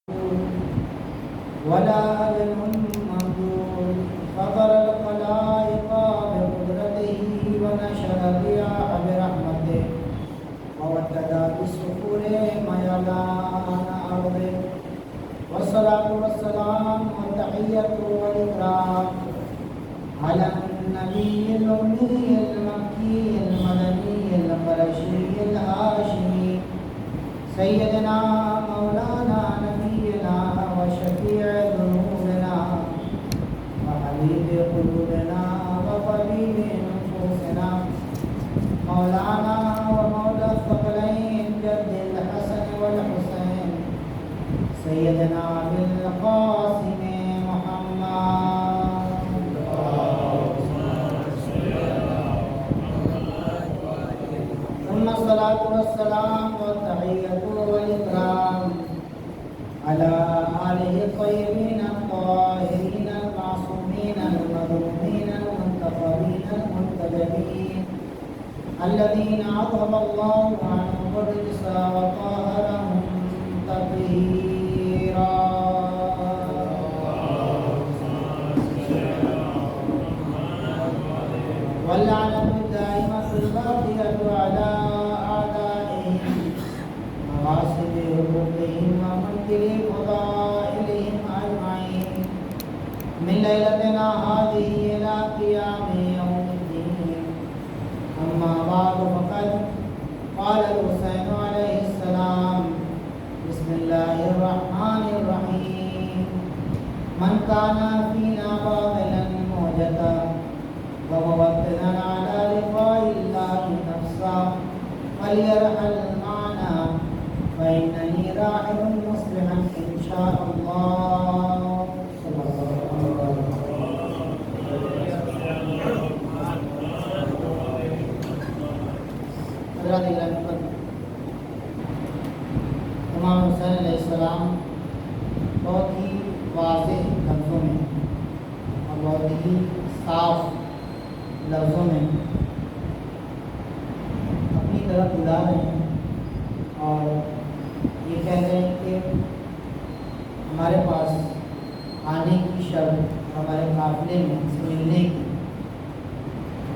ولا منهم ممدود فضل الخلائق بقدرته ونشر الرياح برحمته ووكد بالسحور ميلان أرضه والصلاة والسلام والتحية والإكرام على النبي الأمي المكي المدني القرشي الهاشمي سيدنا مولانا نبينا وشفيع ذنوبنا وحبيب قلوبنا وطبيب نفوسنا مولانا ومولى الثقلين جد الحسن والحسين سيدنا أبي القاسم محمد ثم الصلاة والسلام والتحية والإكرام على آله الطيبين الطاهرين المعصومين المظلومين المنتخبين المنتجبين الذين أذهب الله عنهم الرجس وطهرهم تطهيرا واللعنة الدائمة الباقية على أعدائهم وغاصب حقوقهم ومنكر فضائلهم أجمعين من ليلتنا هذه إلى قيام يوم الدين. أما بعد فقد قال الحسين عليه السلام بسم الله الرحمن الرحيم من كان فينا باطلا موجدا وموطنا على لقاء الله نفسا فليرحل معنا فإنني راحل مصلحا إن شاء الله. حضرات گرامی، امام حسین علیہ السلام بہت ہی واضح لفظوں میں اور بہت ہی صاف لفظوں میں اپنی طرف بلا رہے ہیں اور یہ کہہ رہے ہیں کہ ہمارے پاس آنے کی شرط ہمارے قافلے میں سے ملنے کی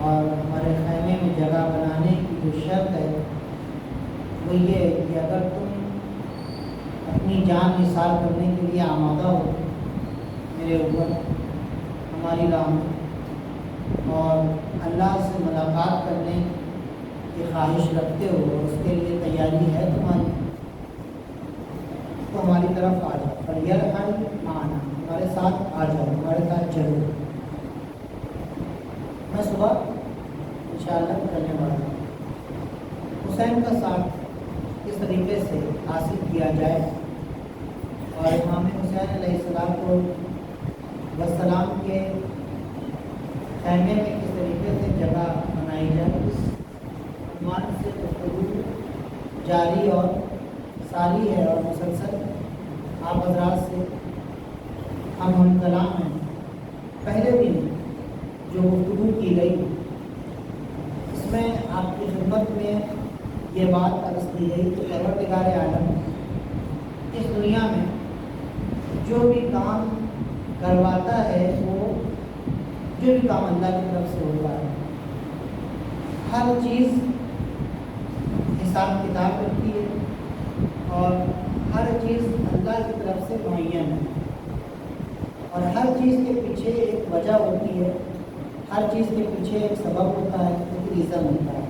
اور ہمارے خیمے میں جگہ بنانے کی جو شرط ہے وہ یہ ہے کہ اگر تم اپنی جان نثار کرنے کے لیے آمادہ ہو میرے اوپر ہماری راہ میں اور اللہ سے ملاقات کرنے کی خواہش رکھتے ہو اور اس کے لیے تیاری ہے تمہاری تو ہماری طرف آ جاؤ پر یرحل معنا ہمارے ساتھ آ جاؤ، ہمارے ساتھ چلو. میں صبح انشاءاللہ کرنے والا ہوں. حسین کا ساتھ کس طریقے سے حاصل کیا جائے اور امام حسین علیہ السلام کو وسلام کے خیمے میں کس طریقے سے جگہ بنائی جائے، اس عنوان سے گفتگو جاری اور ساری ہے اور مسلسل آپ حضرات سے ہم کلام ہیں. پہلے دن جو گفتگو کی گئی اس میں آپ کی خدمت میں یہ بات عرض کی گئی کہ پروردگار عالم اس دنیا میں جو بھی کام کرواتا ہے وہ جو بھی کام اللہ کی طرف سے ہوتا ہے ہر چیز حساب کتاب کرتی ہے اور ہر چیز اللہ کی طرف سے معین ہے اور ہر چیز کے پیچھے ایک وجہ ہوتی ہے، ہر چیز کے پیچھے ایک سبب ہوتا ہے، ایک ریزن ہوتا ہے.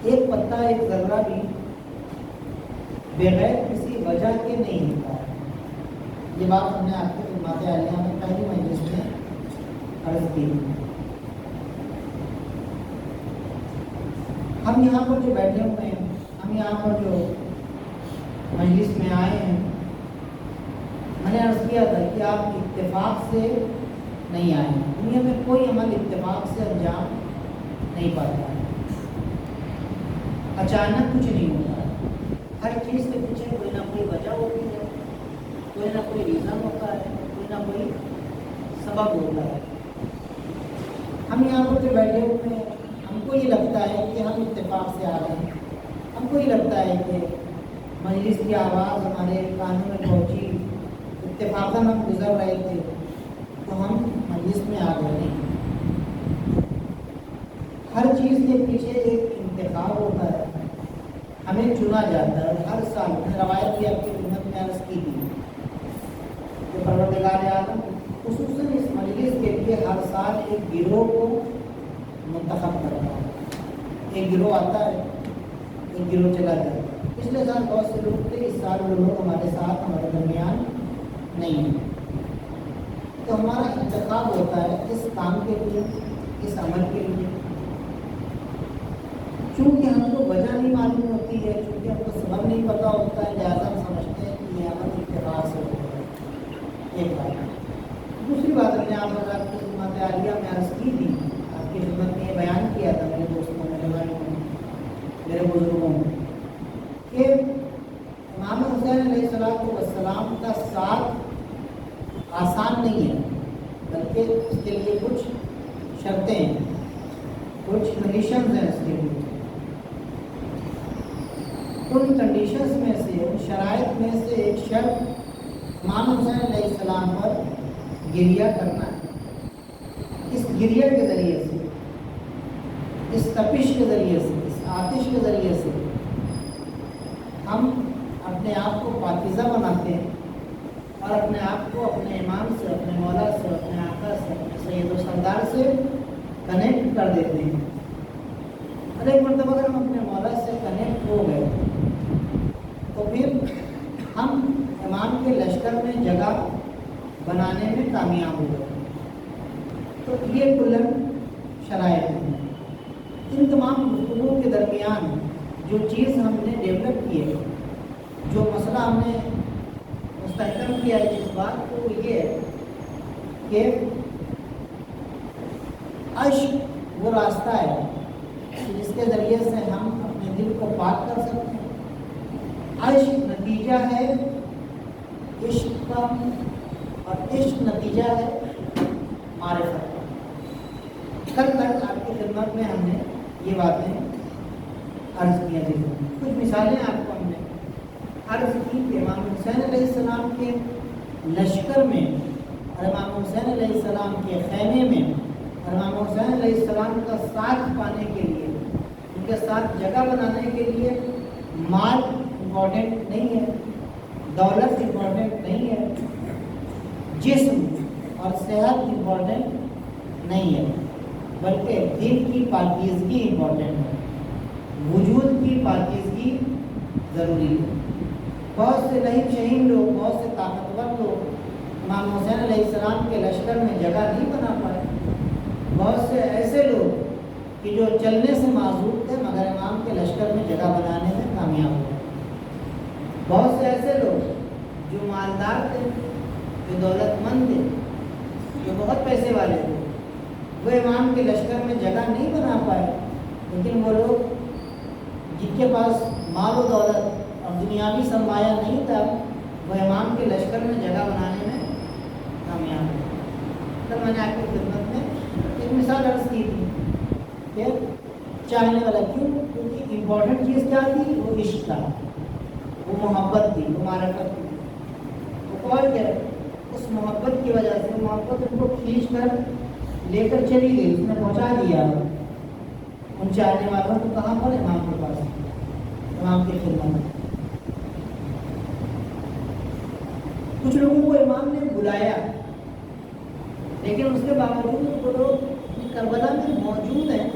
ایک پتا ایک ذرہ بھی بغیر کسی وجہ کے نہیں ہوتا ہے. یہ بات ہم نے آپ کی خدمات عالیہ میں پہلی مجلس میں عرض کی. ہم یہاں پر جو بیٹھے ہوئے ہیں، ہم یہاں پر جو مجلس میں آئے ہیں، میں نے عرض کیا تھا کہ آپ اتفاق سے نہیں آئے ہیں. دنیا میں کوئی عمل اتفاق سے انجام نہیں پاتا ہے، اچانک کچھ نہیں ہوتا ہے. ہر چیز کے پیچھے کوئی نہ کوئی وجہ ہوتی ہے، کوئی نہ کوئی ریزن ہوتا ہے، کوئی نہ کوئی سبب ہوتا ہے. ہم یہاں پر جو بیٹھے ہوئے ہیں ہم کو یہ لگتا ہے کہ ہم اتفاق سے آ رہے ہیں، ہم کو یہ لگتا ہے کہ مجلس کی آواز ہمارے کانوں میں اتفاقاً ہم گزر رہے تھے تو ہم مجلس میں آ گئے. ہر چیز کے پیچھے ایک انتخاب ہوتا ہے، ہمیں چنا جاتا ہے. ہر سال میں روایت کی آپ کی خدمت میں عرض کی تھی کہ پروردگار عالم خصوصاً اس مجلس کے لیے ہر سال ایک گروہ کو منتخب کرتا ہے. ایک گروہ آتا ہے، ایک گروہ چلا جاتا ہے. پچھلے سال بہت سے لوگ تھے، اس سال وہ لوگ ہمارے ساتھ ہمارے درمیان نہیں ہیں. تو ہمارا انتخاب ہوتا ہے اس کام کے لیے، اس عمل کے لیے. چونکہ ہم کو وجہ نہیں معلوم ہوتی ہے، چونکہ ہم کو سبب نہیں پتہ ہوتا ہے، لہٰذا ہم سمجھتے ہیں کہ یہ عمل اتفاق سے ہوتا ہے. ایک بات. دوسری بات میں نے آپ حضرات کی خدمت عالیہ میں عرض کی تھی، آپ کی خدمت میں یہ بیان کیا تھا میرے دوستوں، میرے بھائیوں، میرے بزرگوں، کہ امام حسین علیہ السلام کا ساتھ آسان نہیں ہے، بلکہ اس کے لیے کچھ شرطیں ہیں، کچھ کنڈیشنز ہیں. اس کے لیے ان کنڈیشنز میں سے، ان شرائط میں سے ایک شرط امام حسین علیہ السلام پر گریہ کرنا ہے. اس گریہ کے ذریعے سے، اس تپش کے ذریعے سے، اس آتش کے ذریعے سے ہم اپنے آپ کو پاکیزہ بناتے ہیں اور اپنے آپ کو اپنے امام سے، اپنے مولا سے، اپنے آقا سے، اپنے سید و سردار سے کنیکٹ کر دیتے ہیں. اور ایک مرتبہ اگر ہم اپنے مولا سے کنیکٹ ہو گئے تو پھر ہم امام کے لشکر میں جگہ بنانے میں کامیاب ہو گئے. تو یہ کلن شرائط ہیں. ان تمام گفتگو کے درمیان جو چیز ہم نے ڈیولپ کی ہے، جو مسئلہ ہم نے مستحکم کیا ہے اس بات کو، یہ ہے کہ عشق وہ راستہ ہے جس کے ذریعے سے ہم اپنے دل کو پاک کر سکتے ہیں. عشق نتیجہ ہے عشق کا، اور عشق نتیجہ ہے معرفت کا. کل تک آپ کی خدمت میں ہم نے یہ باتیں عرض کیا تھی. کچھ مثالیں آپ کو ہم نے عرض کی کہ امام حسین علیہ السلام کے لشکر میں اور امام حسین علیہ السلام کے خیمے میں اور امام حسین علیہ السلام کا ساتھ پانے کے لیے، ان کے ساتھ جگہ بنانے کے لیے مال امپورٹنٹ نہیں ہے، دولت امپورٹنٹ نہیں ہے، جسم اور صحت امپورٹنٹ نہیں ہے، بلکہ دل کی پاکیزگی امپورٹنٹ ہے، وجود کی پاکیزگی ضروری ہے. بہت سے لہیم شہین لوگ، بہت سے طاقتور لوگ امام حسین علیہ السلام کے لشکر میں جگہ نہیں بنا پائے. بہت سے ایسے لوگ کہ جو چلنے سے معذور تھے مگر امام کے لشکر میں جگہ بنانے میں کامیاب ہوئے. بہت سے ایسے لوگ جو مالدار تھے، جو دولت مند تھے، جو بہت پیسے والے تھے، وہ امام کے لشکر میں جگہ نہیں بنا پائے. لیکن وہ لوگ جن کے پاس مال و دولت اور دنیاوی سرمایہ نہیں تھا، وہ امام کے لشکر میں جگہ بنانے میں کامیاب ہوئے. کل میں نے آپ کی خدمت میں ایک مثال عرض کی تھی کہ چاہنے والا کیونکہ امپورٹنٹ چیز کیا تھی؟ وہ عشق تھا، وہ محبت تھی، وہ معرفت تھی. وہ کال کیا اس محبت کی وجہ سے، محبت ان کو کھینچ کر لے کر چلی گئی، اس نے پہنچا دیا ان چاہنے والوں کو. کہاں پر؟ امام کے پاس، امام کی خدمت میں. کچھ لوگوں کو امام نے بلایا، لیکن اس کے باوجود وہ لوگ کربلا میں موجود ہیں.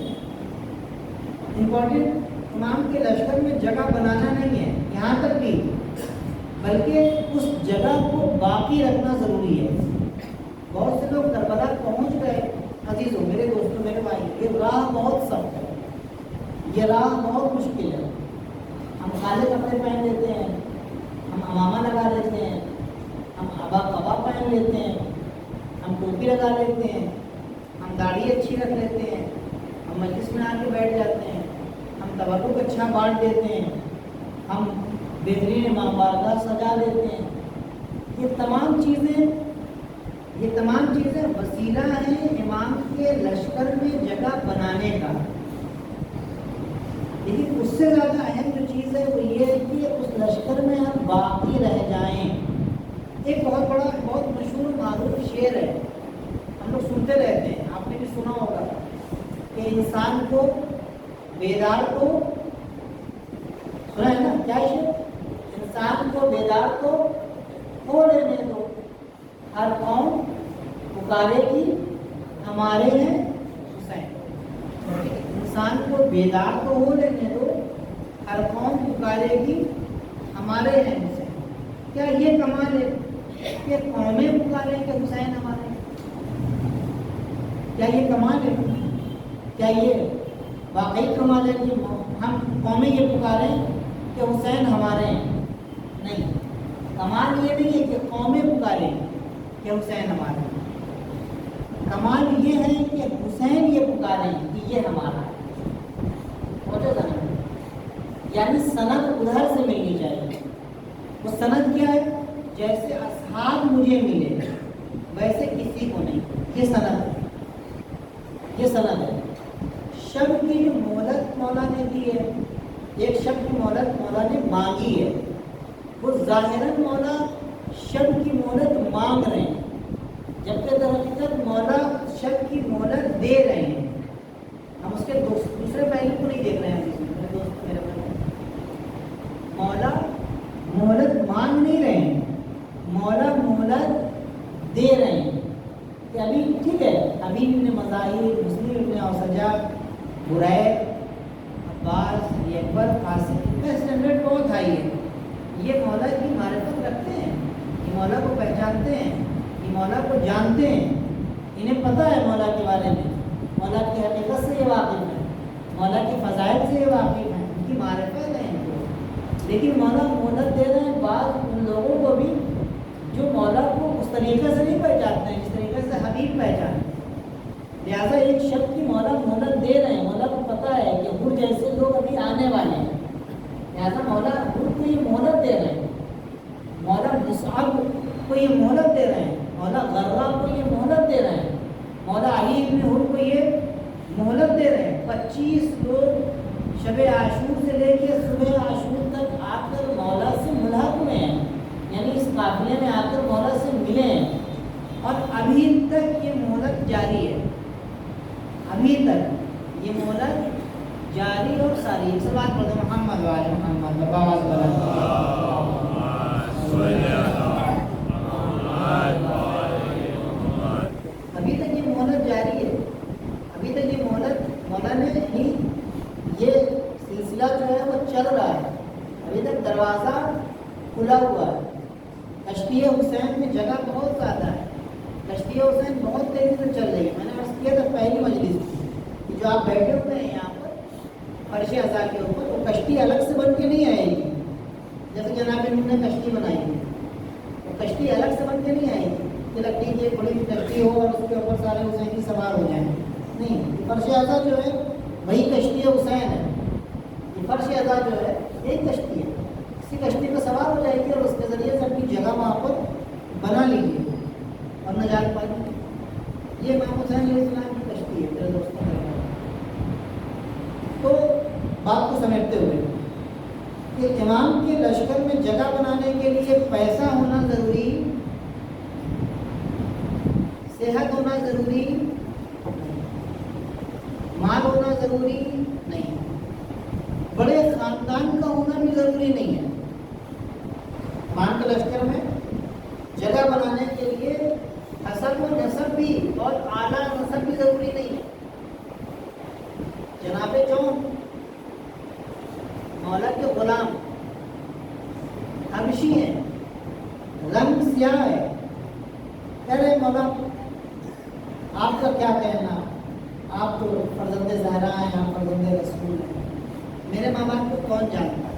امپورٹنٹ امام کے لشکر میں جگہ بنانا نہیں ہے یہاں تک بھی، بلکہ اس جگہ کو باقی رکھنا ضروری ہے. بہت سے لوگ کربلا پہنچ گئے. عزیزوں، میرے دوستوں، میرے بھائی، یہ راہ بہت سخت ہے، یہ راہ بہت مشکل ہے. ہم کالے کپڑے پہن لیتے ہیں، ہم امامہ لگا لیتے ہیں، ہم ابا قبا پہن لیتے ہیں، ہم ٹوپی لگا لیتے ہیں، ہم داڑھی اچھی رکھ لیتے ہیں، ہم مجلس میں آ کے بیٹھ جاتے ہیں، ہم تبرک اچھا بانٹ دیتے ہیں، ہم بہترین امام بارگاہ سجا دیتے ہیں. یہ تمام چیزیں وسیلہ ہیں امام کے لشکر میں جگہ بنانے کا. لیکن اس سے زیادہ اہم جو چیز ہے وہ یہ ہے کہ اس لشکر میں ہم باقی رہ جائیں. ایک بہت بڑا معروف شعر ہے، ہم لوگ سنتے رہتے ہیں، آپ نے بھی سنا ہوگا کہ انسان کو بیدار تو سنا ہے نا، کیا شعر؟ انسان کو بیدار تو ہو لینے دو، ہر قوم پکارے گی ہمارے ہیں حسین۔ انسان کو بیدار تو ہو لینے دو، ہر قوم پکارے گی ہمارے ہیں حسین۔ کیا یہ کمال ہے کہ قومیں پکاریں کہ حسین ہمارے ہیں؟ کیا یہ کمال ہے؟ کیا یہ واقعی کمال ہے کہ ہم قومیں یہ پکاریں کہ حسین ہمارے ہیں؟ نہیں، کمال یہ نہیں ہے کہ قومیں پکاریں کہ حسین ہمارے ہیں، کمال یہ ہے کہ حسین یہ پکاریں کہ یہ ہمارا ہے۔ یعنی سند ادھر سے ملنی چاہیے۔ وہ سند کیا ہے؟ جیسے اصحاب مجھے ملے ویسے کسی کو نہیں، یہ سند ہے، یہ سند ہے۔ شب کی جو مہلت مولا نے دی ہے، ایک شب کی مہلت مولا نے مانگی ہے، وہ ظاہراً مولا شب کی مہلت مانگ رہے ہیں، جبکہ در حقیقت مولا شب کی مہلت دے رہے ہیں۔ ہم اس کے دوسرے پہلو کو نہیں دیکھ رہے ہیں، میرے دوست میرے مولا مہلت مانگ نہیں رہے ہیں، مولا مہلت دے رہے ہیں کہ ابھی ٹھیک ہے، ابھی ابن مظاہر، مسلم ابن اوسجا، برائے، عباس، اکبر، قاسم، ان کا اسٹینڈرڈ بہت ہائی ہے، یہ مولا کی معرفت رکھتے ہیں، یہ مولا کو پہچانتے ہیں، یہ مولا کو جانتے ہیں، انہیں پتہ ہے مولا کے بارے میں، مولا کی حقیقت سے یہ واقف ہے، مولا کے فضائل سے یہ واقف ہیں، ان کی معرفت ہے ان کو۔ لیکن مولا مہلت دے رہے ہیں بعض ان لوگوں کو بھی جو مولا کو اس طریقے سے نہیں پہچانتے ہیں جس طریقے سے حبیب پہچانتے ہیں، لہٰذا ایک شخص کی مولا مہلت دے رہے ہیں، مولا کو پتہ ہے کہ حر جیسے لوگ ابھی آنے والے ہیں، لہٰذا مولا حر کو یہ مہلت دے رہے ہیں، مولا مصعب کو یہ مہلت دے رہے ہیں، مولا غرہ کو یہ مہلت دے رہے ہیں، مولا علی بن حر کو یہ مہلت دے رہے ہیں۔ 25 لوگ شب عاشور سے لے کے صبح عاشور تک آ کر مولا سے ملحق ہوئے ہیں، یعنی اس قافلے میں آ کر مولا سے ملے ہیں، اور ابھی تک یہ مہلت جاری ہے، ابھی تک یہ مہلت جاری اور ساری۔ ایک سے بات پڑھتے محمد وآل محمد ابھی تک یہ مہلت جاری ہے، ابھی تک یہ مہلت مولا نے ہی یہ سلسلہ جو ہے وہ چل رہا ہے، ابھی تک دروازہ کھلا ہوا ہے۔ کشتی حسین میں جگہ بہت زیادہ ہے، کشتی حسین بہت تیزی سے چل رہی ہے۔ میں نے عرض کیا تھا پہلی مجلس کہ جو آپ بیٹھے ہوئے ہیں یہاں پر فرش عزا کے اوپر، وہ کشتی الگ سے بن کے نہیں آئے گی جیسے جناب انہوں نے کشتی بنائی ہے، وہ کشتی الگ سے بن کے نہیں آئے گی کہ لگتی ہے کہ بڑی کشتی ہو اور اس کے اوپر سارے حسینی سوار ہو جائیں، نہیں، فرش عزا جو ہے وہی کشتی حسین ہے، یہ فرش عزا جو ہے ایک کشتی ہے، کسی کشتی پہ سوار ہو جائے گی اور اس کے ذریعے سے اپنی جگہ وہاں پر بنا لیجیے اور نہ جان پائیں گے۔ یہ امام حسین علیہ السلام کی کشتی ہے میرے دوستوں۔ تو بات کو سمیٹتے ہوئے کہ امام کے لشکر میں جگہ بنانے کے لیے پیسہ ہونا ضروری، صحت ہونا ضروری، مال ہونا ضروری نہیں، بڑے خاندان کا ہونا بھی ضروری نہیں ہے۔ امام کے لشکر میں جگہ بنانے کے لیے حسب و نسب بھی اور اعلیٰ نسب بھی ضروری نہیں ہے۔ جناب جون مولا کے غلام حبشی ہیں، رنگ سیاہ ہے، کہہ رہے مولا آپ کا کیا کہنا، آپ تو فرزند زہرا ہیں، آپ فرزند رسول ہیں، میرے ماں باپ کو کون جانتا ہے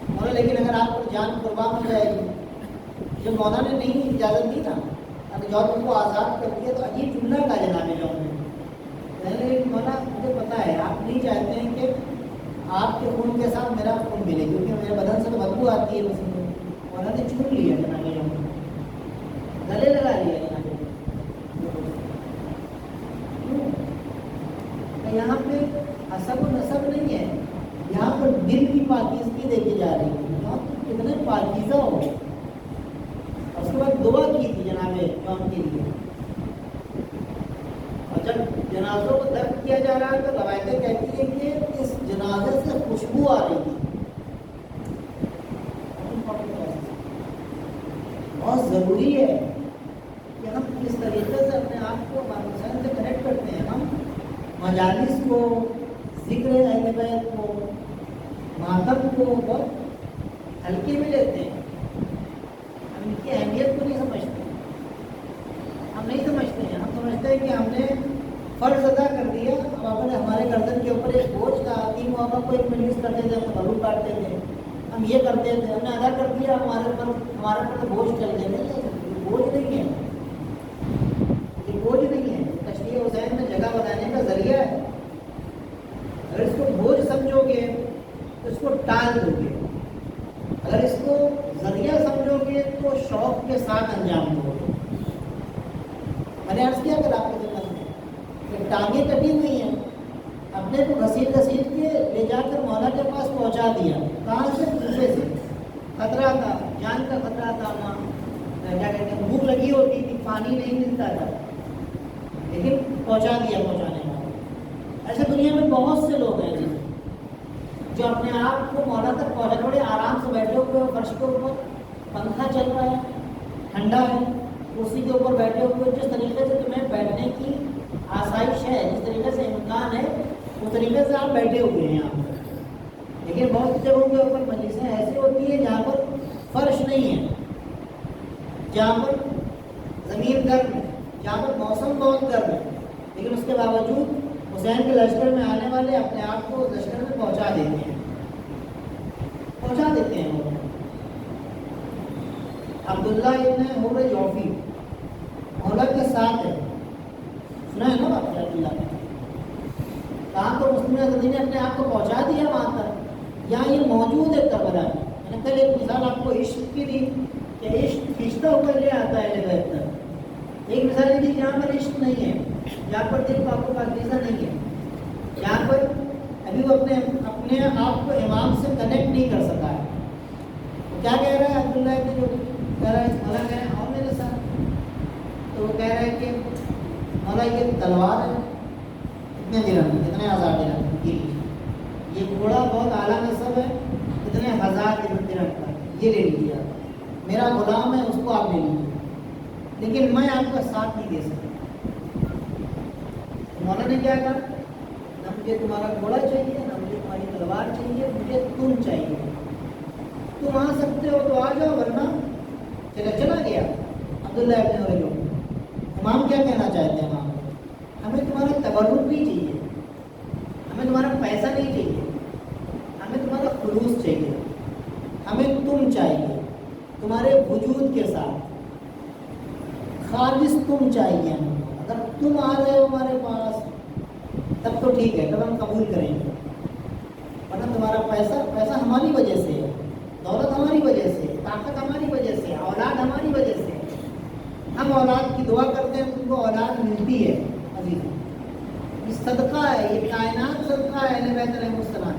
مولا، لیکن اگر آپ کو جان قربان ہو جائے گی، جو مولا نے نہیں اجازت دی نا، اگر جون کو آزاد کر دیا تو عجیب جملہ کا جناب جون نے، لیکن مولا مجھے پتا ہے آپ نہیں چاہتے ہیں کہ آپ کے خون کے ساتھ میرا خون ملے، کیونکہ میرے بدن سے تو بدبو آتی ہے، مولا نے چھوٹ لیا جناب جون، گلے لگا لیا جناب جون۔ یہاں پہ حسب و نسب نہیں ہے، یہاں پر دل کی پاکیزگی دیکھی جا رہی ہے، یہاں پر کتنے پاکیزہ ہو۔ اور اس کے بعد دعا کی تھی جناب کے لیے. اور جب جنازوں کو دفن کیا جا رہا ہے تو روایتیں کہتی ہیں کہ اس جنازے سے خوشبو آ رہی تھی. بہت ضروری ہے کہ ہم کس طریقے سے اپنے آپ کو امام حسین سے کنیکٹ کرتے ہیں. ہم مجالس کو، ذکر اہل بیت کو، ماتم کو بہت ہلکے میں لیتے ہیں. ہم ان کی اہمیت کو نہیں سمجھتے. ہم نہیں سمجھتے ہیں. ہم سمجھتے ہیں کہ ہم نے فرض ادا کر دیا. اب اگر ہمارے گردن کے اوپر ایک بوجھ تھا، تین محبت کو ایک مجلس کرتے تھے، ہم بلو کاٹتے تھے، ہم یہ کرتے تھے، ہم نے ادا کر دیا، ہمارے پر بوجھ چل گئے. نہیں، بوجھ نہیں ہے، یہ بوجھ نہیں ہے. تشریح حسین میں جگہ بنانے کا ذریعہ ہے. اگر اس کو بوجھ سمجھو گے تو اس کو ٹال دو گے. اگر اس کو ذریعہ سمجھو گے تو شوق کے ساتھ انجام دو گے. میں نے عرض کیا کہ آپ کے خدمت میں ٹانگیں کٹی ہوئی ہیں، اپنے کو گھسیٹ گھسیٹ کے لے جا کر مولا کے پاس پہنچا دیا. کہاں سے؟ کوفے سے. خطرہ تھا، جان کا خطرہ تھا. وہاں کیا کہتے ہیں، بھوک لگی ہوتی تھی، پانی نہیں ملتا تھا، لیکن پہنچا دیا پہنچانے والا. ایسے دنیا میں بہت سے لوگ ہیں جو اپنے آپ کو مولا تک پہنچا، بڑے آرام سے بیٹھے ہوئے فرش کے اوپر، پنکھا چل رہا ہے، ٹھنڈا ہے، کرسی کے اوپر بیٹھے ہوئے. جس طریقے سے تمہیں بیٹھنے کی آسائش ہے، جس طریقے سے امکان ہے، اس طریقے سے آپ بیٹھے ہوئے ہیں یہاں پر. لیکن بہت سی جگہوں کے اوپر مجلسیں ایسی ہوتی ہیں جہاں پر فرش نہیں ہے، جہاں پر زمین گرم ہے، جہاں پر موسم بہت گرم ہے، لیکن اس کے باوجود حسین کے لشکر میں آنے والے اپنے آپ کو لشکر میں پہنچا دیتے ہیں. وہ عبداللہ ابن حر جوفی مولا کے ساتھ ہے. سنا ہے نا بات عبداللہ نے؟ کہاں تو مسلم نے اپنے آپ کو پہنچا دیا وہاں تک. یہاں یہ موجود ہے کربلا میں. میں نے کل ایک مثال آپ کو عشق کی دی کہ عشق کھینچتا ہوا لے آتا ہے اہل بیت تک. ایک مثال یہ دی جہاں پر عشق نہیں ہے، جہاں پر دل پاک و پاکیزہ نہیں ہے، جہاں پر ابھی وہ اپنے آپ کو امام سے کنیکٹ نہیں کر سکا ہے. وہ کیا کہہ رہا ہے عبداللہ ابن جو کہہ رہا ہے مولا کہہ رہے ہیں آؤ میرے ساتھ. تو وہ کہہ رہے ہیں کہ مولا یہ تلوار ہے، کتنے درہم، کتنے ہزار درہم کی، یہ گھوڑا بہت اعلیٰ نسب ہے، کتنے ہزار درہم کا، یہ لے لیجیے. میرا غلام ہے، اس کو آپ لے لیجیے، لیکن میں آپ کا ساتھ نہیں دے سکتا. مولا نے کیا کہا؟ نہ مجھے تمہارا گھوڑا چاہیے، نہ مجھے تمہاری تلوار چاہیے، مجھے تم چاہیے. تم آ سکتے ہو تو آ جاؤ، ورنہ چلا گیا. عبداللہ ابن حر. امام کیا کہنا چاہتے ہیں؟ امام ہمیں تمہارا تبرک نہیں چاہیے، ہمیں تمہارا پیسہ نہیں چاہیے، ہمیں تمہارا خلوص چاہیے، ہمیں تم چاہیے تمہارے وجود کے ساتھ، خالص تم چاہیے. اگر تم آ رہے ہو ہمارے پاس تب تو ٹھیک ہے، تب ہم قبول کریں گے، ورنہ تمہارا پیسہ ہماری وجہ سے ہے، دولت ہماری وجہ سے، طاقت ہماری وجہ سے، اولاد ہماری وجہ سے. ہم اولاد کی دعا کرتے ہیں، تم کو اولاد ملتی ہے. عزیز یہ صدقہ ہے، یہ کائنات صدقہ ہے اہل بیت علیہ السلام.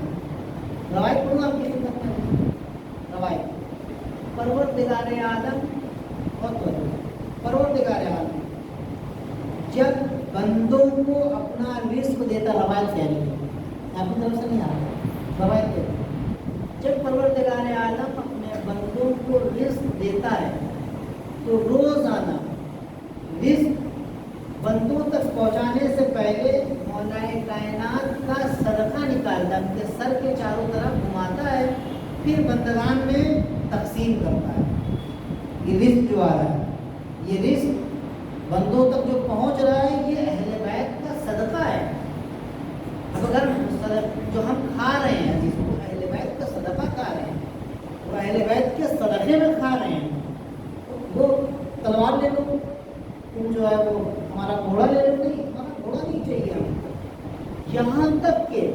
روایت پڑھوں آپ کی خدمت میں. روایت پروردگار عالم پروردگار عالم جب بندوں کو اپنا رزق دیتا، روایت کہہ رہی ہے، آپ کی طرف سے نہیں آ رہا، روایت کہہ رہی ہے، جب پروردگار عالم اپنے بندوں کو رزق دیتا ہے تو روزانہ رزق بندوں تک پہنچانے سے پہلے مولا کائنات کا صدقہ نکالتا ہے، ان کے سر کے چاروں طرف گھماتا ہے، پھر بندگان میں تقسیم کرتا ہے. یہ رزق جو آ رہا ہے، یہ رزق بندوں تک جو پہنچ رہا ہے، یہ اہل بیت کا صدقہ ہے. اب اگر جو ہم کھا رہے ہیں عزیز، وہ اہل بیت کا صدقہ کھا رہے ہیں، وہ اہل بیت کے صدقے میں کھا رہے ہیں. وہ تلوار لے لو، تم جو ہے وہ ہمارا گھوڑا لے لو، نہیں، ہمارا گھوڑا نہیں چاہیے ہمیں. یہاں تک کہ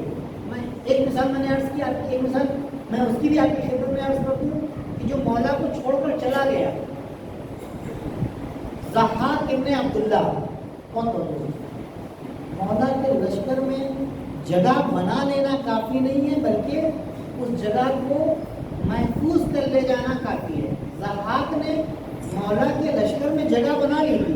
میں ایک مثال میں نے عرض کی، آپ کی ایک مثال میں اس کی بھی آپ کی خدمت میں عرض کرتی ہوں کہ جو مولا کو چھوڑ کر چلا گیا، ضحاک ابن عبداللہ، کون تو مولا کے لشکر میں جگہ بنا لینا کافی نہیں ہے، بلکہ اس جگہ کو محفوظ کر لے جانا کافی ہے. ضحاک نے مولا کے لشکر میں جگہ بنا لی تھی،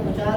2-4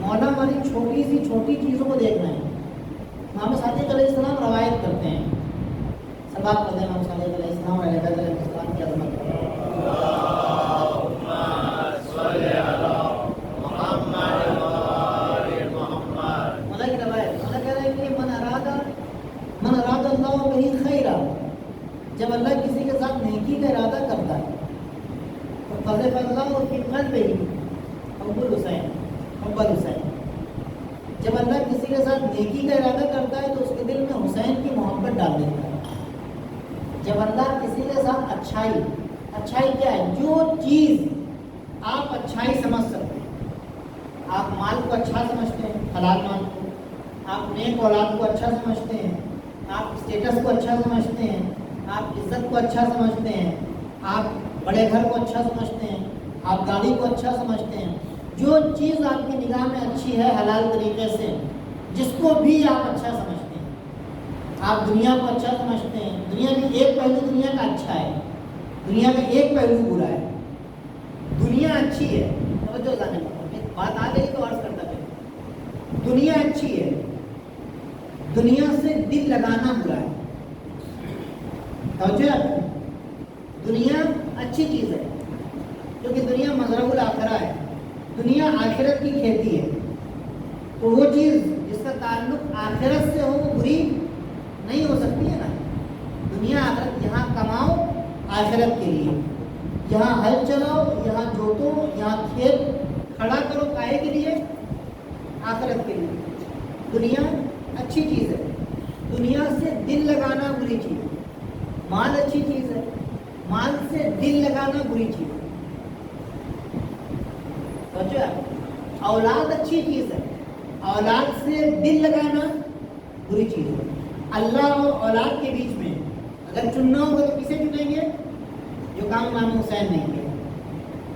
مولا ہماری چھوٹی سی چھوٹی چیزوں کو دیکھ رہے ہیں. امام صادق علیہ السلام روایت کرتے ہیں, سب آپ پڑھتے ہیں امام صادق علیہ السلام اور علیہ السلام کی عظمت کرتے ہیں. مولا کی روایت, مولا کہہ رہا ہے کہ من اراد اللہ بہ خیرا, جب اللہ کسی کے ساتھ نیکی کا ارادہ کرتا ہے تو قذف اللہ فی قلبہ حب الحسین. جب اللہ کسی کے ساتھ نیکی کا ارادہ کرتا ہے تو اس کے دل میں حسین کی محبت ڈال دیتا ہے. جب اللہ کسی کے ساتھ اچھائی کیا ہے؟ جو چیز آپ اچھائی سمجھ سکتے ہیں. آپ مال کو اچھا سمجھتے ہیں, حلال مال کو. آپ نیک اولاد کو اچھا سمجھتے ہیں. آپ اسٹیٹس کو اچھا سمجھتے ہیں. آپ عزت کو اچھا سمجھتے ہیں. آپ بڑے گھر کو اچھا سمجھتے ہیں. آپ گاڑی کو اچھا سمجھتے ہیں. جو چیز آپ کی نگاہ میں اچھی ہے حلال طریقے سے, جس کو بھی آپ اچھا سمجھتے ہیں. آپ دنیا کو اچھا سمجھتے ہیں. دنیا میں ایک پہلو دنیا کا اچھا ہے, دنیا میں ایک پہلو برا ہے. دنیا اچھی ہے, توجہ جانے بات آ گئی تو عرض کرتا ہے. دنیا اچھی ہے, دنیا سے دل لگانا برا ہے. توجہ, دنیا اچھی چیز ہے کیونکہ دنیا مزرعہ الآخرہ ہے. دنیا آخرت کی کھیتی ہے. تو وہ چیز جس کا تعلق آخرت سے ہو وہ بری نہیں ہو سکتی ہے نا. دنیا آخرت, یہاں کماؤ آخرت کے لیے, یہاں ہل چلاؤ, یہاں جوتو, یہاں کھیت کھڑا کرو کائے کے لیے؟ آخرت کے لیے. دنیا اچھی چیز ہے, دنیا سے دل لگانا بری چیز ہے. مال اچھی چیز ہے, مال سے دل لگانا بری چیز ہے. اولاد اچھی چیز ہے, اولاد سے دل لگانا بری چیز ہے. اللہ اور اولاد کے بیچ میں اگر چننا ہوگا تو کسے چنیں گے؟ جو کام امام حسین نے کیا.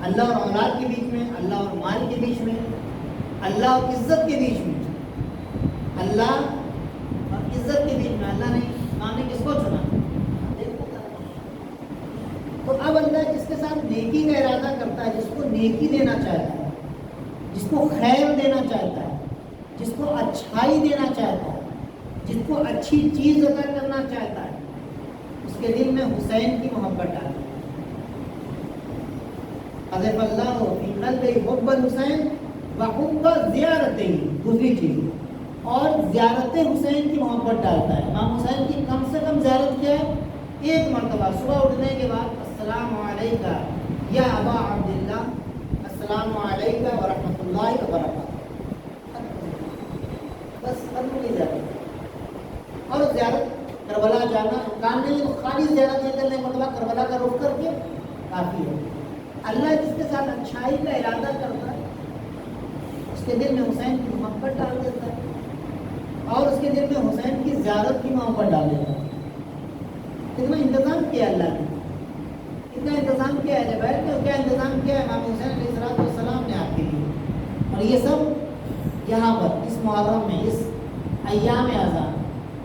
اللہ اور اولاد کے بیچ میں, اللہ اور مال کے بیچ میں, اللہ اور عزت کے بیچ میں, اللہ اور عزت کے بیچ میں اللہ نے, امام نے کس کو چنا؟ تو اب اللہ جس کے ساتھ نیکی کا ارادہ کرتا ہے, جس کو نیکی دینا چاہتا ہے, جس کو خیر دینا چاہتا ہے, جس کو اچھائی دینا چاہتا ہے, جس کو اچھی چیز عطا کرنا چاہتا ہے, اس کے دل میں حسین کی محبت ڈالتا ہے. قذف اللہ فی قلبہ حب الحسین وحب زیارتہ, دوسری چیز, اور زیارت حسین کی محبت ڈالتا ہے. امام حسین کی کم سے کم زیارت کیا ہے؟ ایک مرتبہ صبح اٹھنے کے بعد السلام علیکہ یا ابا عبداللہ, السلام علیکہ ورحمۃ اللہ وبرکاتہ, بس ختم کی زیارت. اور زیارت کربلا جانا کام نہیں, خالی زیارت یہ کرنے مرتبہ کربلا کا رخ کر کے کافی ہے. اللہ جس کے ساتھ اچھائی کا ارادہ کرتا ہے اس کے دل میں حسین کی محبت ڈال دیتا ہے, اور اس کے دل میں حسین کی زیارت کی محبت ڈال دیتا ہے. کتنا انتظام کیا اللہ نے, کتنا انتظام کیا ہے. جب کیا انتظام کیا ہے امام حسین علیہ السلام نے آپ کے لیے. اور یہ سب یہاں پر اس محرم میں, اس ایام اعظام,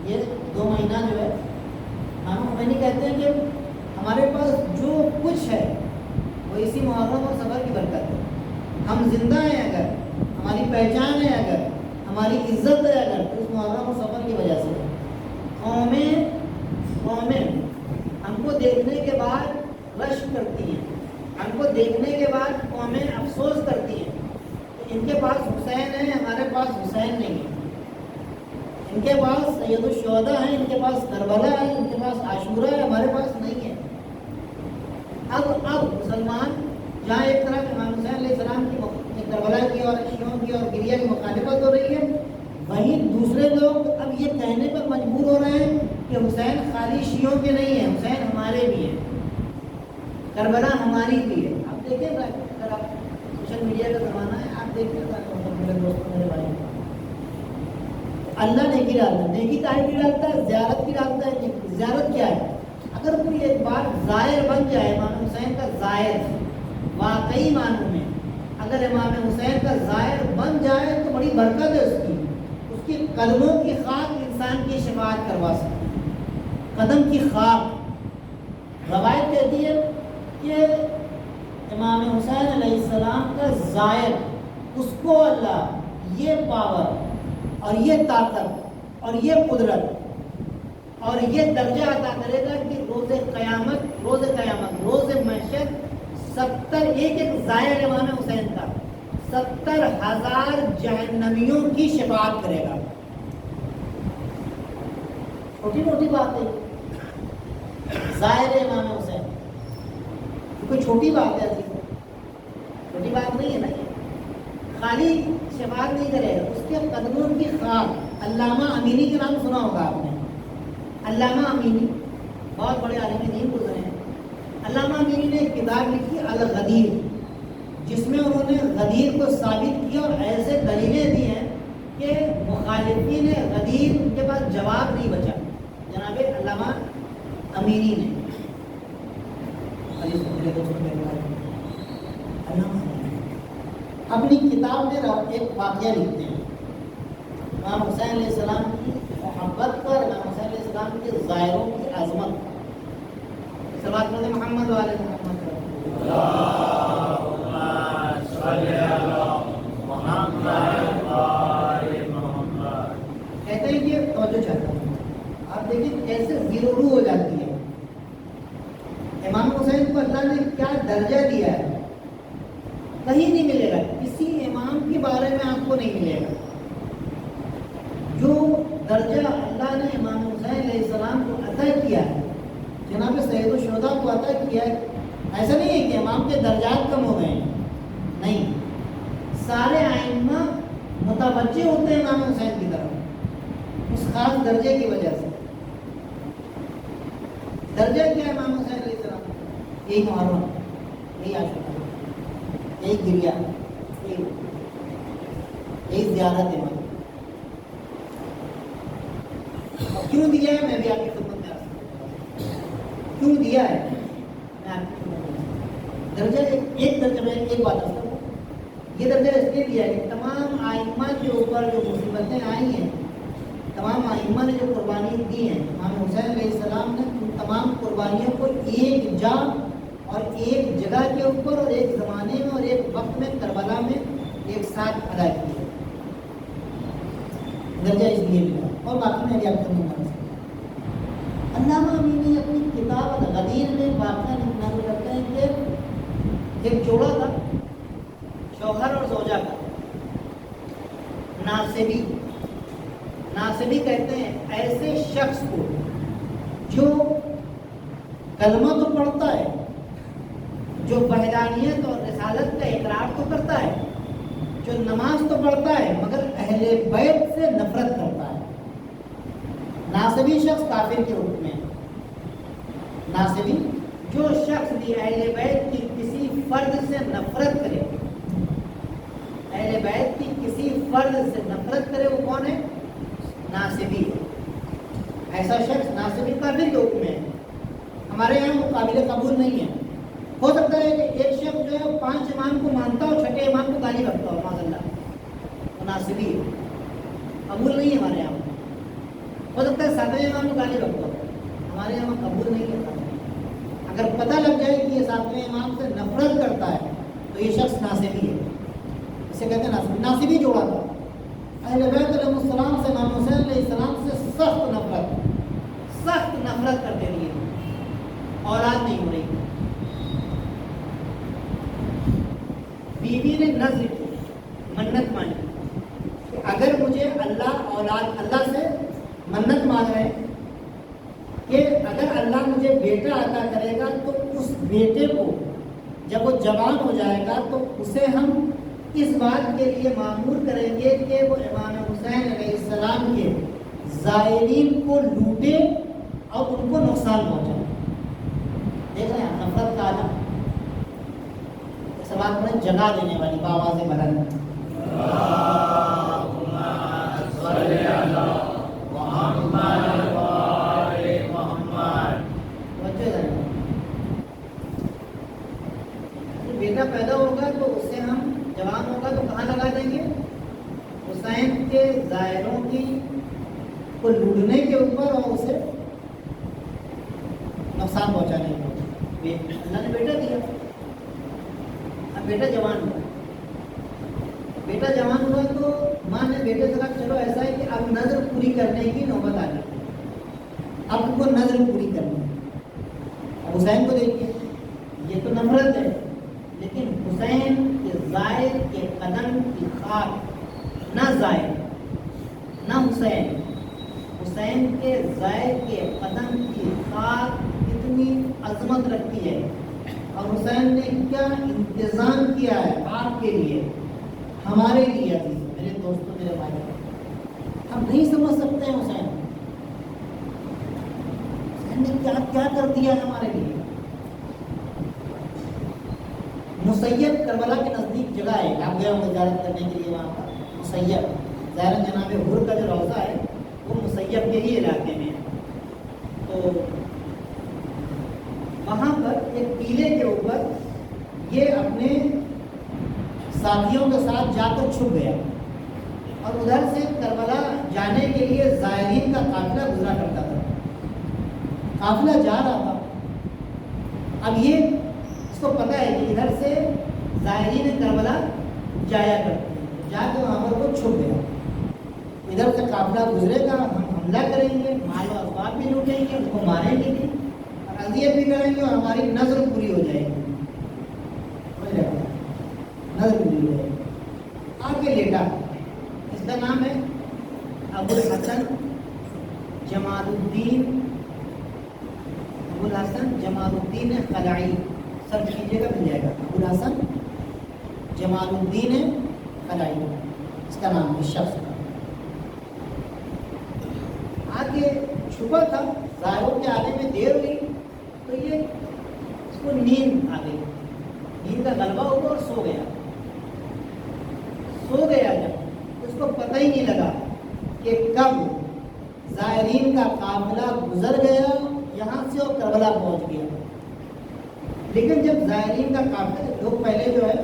یہ 2 مہینہ جو ہے, ہم نہیں کہتے ہیں کہ ہمارے پاس جو کچھ ہے وہ اسی محرم اور صبر کی برکت ہے. ہم زندہ ہیں اگر, ہماری پہچان ہے اگر, ہماری عزت ہے اگر, تو اس محرم اور صبر کی وجہ سے. قومیں ہم کو دیکھنے کے بعد رشک کرتی ہیں, ہم کو دیکھنے کے بعد قومیں افسوس کرتی ہیں کہ ان کے پاس حسین ہے, ہمارے پاس حسین نہیں ہے. ان کے پاس سید الشہداء ہیں, ان کے پاس کربلا ہے, ان کے پاس عاشورہ ہے, ہمارے پاس نہیں ہے. اب مسلمان جہاں ایک طرف امام حسین علیہ السلام کی کربلا کی اور شیعوں کی اور گریہ کی مخالفت ہو رہی ہے, وہیں دوسرے لوگ اب یہ کہنے پر مجبور ہو رہے ہیں کہ حسین خالی شیعوں کے نہیں ہیں, حسین ہمارے بھی ہیں, کربلا ہماری بھی ہے. آپ دیکھیں اگر آپ سوشل میڈیا کا زمانہ ہے, آپ دیکھیں میرے دوستوں میرے بھائی, اللہ نیکی ڈالتا ہے. نیکی کاہے کی ڈالتا ہے؟ زیارت کی ڈالتا ہے. زیارت کیا ہے؟ اگر کوئی ایک بار زائر بن جائے, امام حسین کا زائر واقعی معنوں میں اگر امام حسین کا زائر بن جائے تو بڑی برکت ہے اس کی قدموں کی خاک انسان کی شفاعت کروا سکتی ہے. قدم کی خاک, روایت کہتی ہے کہ امام حسین علیہ السلام کا زائر, اس کو اللہ یہ پاور اور یہ طاقت اور یہ قدرت اور یہ درجہ عطا کرے گا کہ روز قیامت روز محشر 70 ایک ظاہر امام حسین کا 70,000 جہنمیوں کی شفاعت کرے گا. چھوٹی موٹی بات ہے ظاہر امام حسین، کوئی چھوٹی بات ہے، چھوٹی بات نہیں ہے نا. یہ خالی شفاعت نہیں کرے گا، اس کے قدموں کی خاک. علامہ امینی کے نام سنا ہوگا آپ نے. علامہ امینی بہت بڑے عالم دین گزرے ہیں. علامہ امینی نے ایک کتاب لکھی الغدیر، جس میں انہوں نے غدیر کو ثابت کیا اور ایسے دلیلیں دی ہیں کہ مخالفین غدیر ان کے پاس جواب نہیں بچا. جناب علامہ امینی نے اپنی کتاب میں ایک واقعہ لکھتے ہیں امام حسین علیہ السلام کی محبت پر، امام حسین علیہ السلام کے ظاہروں کی عظمت. صلوات محمد والے محمد کہتے ہیں کہ توجہ چاہتا ہوں آپ دیکھیں کیسے زیرو رو ہو جاتی ہے. امام حسین کو اللہ نے کیا درجہ دیا ہے، کہیں نہیں ملے گا. کسی امام کے بارے میں آپ کو نہیں ملے گا. جو درجہ اللہ نے امام حسین علیہ السلام کو عطا کیا ہے، جناب سید الشہداء کو عطا کیا ہے. ایسا نہیں ہے کہ امام کے درجات کم ہو گئے ہیں، نہیں. سارے ائمہ متوجہ ہوتے ہیں امام حسین کی طرف اس خاص درجے کی وجہ سے. درجہ کیا ہے امام حسین علیہ السلام؟ یہی محرم، یہی عاشورہ، یہی گریہ، یہی زیارت امام. کیوں دیا ہے میں بھی آپ کی خدمت میں آتا ہوں. کیوں دیا ہے میں آپ کی خدمت میں. درجہ ایک درجہ میں ایک بات کرتا ہوں. یہ درجہ اس لیے دیا ہے کہ تمام ائمہ کے اوپر جو مصیبتیں آئی ہیں، تمام ائمہ نے جو قربانی دی ہیں، امام حسین علیہ السلام نے ان تمام قربانیوں کو ایک جا اور ایک جگہ کے اوپر اور ایک زمانے میں اور ایک وقت میں کربلا میں ایک ساتھ ادا کیا. درجہ اس لیے ملا. اور باقی میں آپ کو نہیں. علامہ امینی اپنی کتاب الغدیر میں واقعہ نقل کرتے ہیں کہ ایک جوڑا تھا، شوہر اور زوجہ کا. ناصبی کہتے ہیں ایسے شخص کو جو کلمہ تو پڑھتا ہے، جو وحدانیت اور رسالت کا اقرار تو کرتا ہے، جو نماز تو پڑھتا ہے، مگر اہل بیت سے نفرت کرتا ہے. ناصبی شخص کافر کے حکم میں. ناصبی جو شخص بھی اہل بیت کی کسی فرد سے نفرت کرے، اہل بیت کی کسی فرد سے نفرت کرے، وہ کون ہے؟ ناصبی ہے. ایسا شخص ناصبی کافر کے حکم میں ہے. ہمارے یہاں وہ قابل قبول نہیں ہے. ہو سکتا ہے کہ ایک شخص جو ہے 5 امام کو مانتا ہو، 6 امام کو گالی رکھتا ہو، معاذ اللہ، وہ ناصبی ہے. قبول نہیں ہے ہمارے یہاں. ہو سکتا ہے 7ویں امام کو گالی رکھتا ہو، ہمارے یہاں قبول نہیں ہے. اگر پتہ لگ جائے کہ یہ 7ویں امام سے نفرت کرتا ہے تو یہ شخص ناصبی ہے. اسے کہتے ہیں ناصبی. ناصبی جوڑا تھا اہل بیت علیہ السلام سے، امام حسین علیہ السلام سے سخت نفرت کرتے رہے. اولاد نہیں ہو رہی. بیوی نے نذر کی، منت مانی کہ اگر مجھے اللہ سے منت مانگ رہے ہیں کہ اگر اللہ مجھے بیٹا عطا کرے گا تو اس بیٹے کو جب وہ جوان ہو جائے گا تو اسے ہم اس بات کے لیے معمور کریں گے کہ وہ امام حسین علیہ السلام کے زائرین کو لوٹے اور ان کو نقصان پہنچائے. دیکھ رہے ہیں نفرت کا عالم. سوال میں جگہ دینے والی بآواز بلند بیٹا پیدا ہوگا تو اس سے ہم جوان ہوگا تو کہاں لگا دیں گے؟ حسین کے زائروں کی کو لوٹنے کے اوپر اور اسے نقصان پہنچانے کے اوپر. اللہ نے بیٹا دیا، اب بیٹا جوان ہوا. بیٹا جوان ہوا تو ماں نے بیٹے سے کہا چلو ایسا ہے کہ اب نظر پوری کرنے کی نوبت آ گئی، اب ان کو نظر پوری کرنی ہے۔ اب حسین کو دیکھیے، یہ تو نفرت ہے، لیکن حسین کے زائد کے قدم کی خاک، نہ زائد نہ حسین، حسین کے زائد کے قدم کی خاک اتنی عظمت رکھتی ہے، اور حسین نے کیا انتظام کیا ہے آپ کے لیے، ہمارے لیے۔ عزیز میرے دوستوں، میرے بھائی، ہم نہیں سمجھ سکتے ہیں حسین نے کیا کیا کر دیا ہے ہمارے لیے۔ مسیب کربلا کے نزدیک جگہ ہے، آپ گئے ہوں زیارت کرنے کے لیے، وہاں پر مسیب ظاہراً جناب حر کا جو روضہ ہے وہ مسیب کے ہی علاقے میں ہے۔ تو وہاں پر ایک ٹیلے کے اوپر یہ اپنے ساتھیوں کے ساتھ جا کر چھپ گیا، اور ادھر سے کربلا جانے کے لیے زائرین کا قافلہ گزرا کرتا تھا، قافلہ جا رہا تھا۔ اب یہ اس کو پتہ ہے کہ ادھر سے زائرین کربلا جایا کرتے ہیں، جا کے وہاں پر وہ چھپ گیا۔ ادھر سے قافلہ گزرے گا، ہم حملہ کریں گے، مال و اسباب بھی لوٹیں گے، اس کو ماریں گے بھی اور اذیت بھی کریں گے، اور ہماری نظر پوری ہو جائے گی، نظر پوری ہو جائے گی۔ آگے لیٹا، اس کا نام ہے ابو الحسن جمال الدین، ابو الحسن جمال الدین خلائی، سرچ کیجیے گا مل جائے گا، ابو الحسن جمال الدین خلائی اس کا نام ہے، شخص کا۔ آگے چھپا تھا، ظاہروں کے آنے میں دیر ہوئی تو یہ اس کو نیند آ گئی، نیند کا غلبہ ہوا اور سو گیا۔ جب اس کو پتہ ہی نہیں لگا کہ کب زائرین کا قافلہ گزر گیا یہاں سے اور کربلا پہنچ گیا۔ لیکن جب زائرین کا قافلہ، لوگ پہلے جو ہے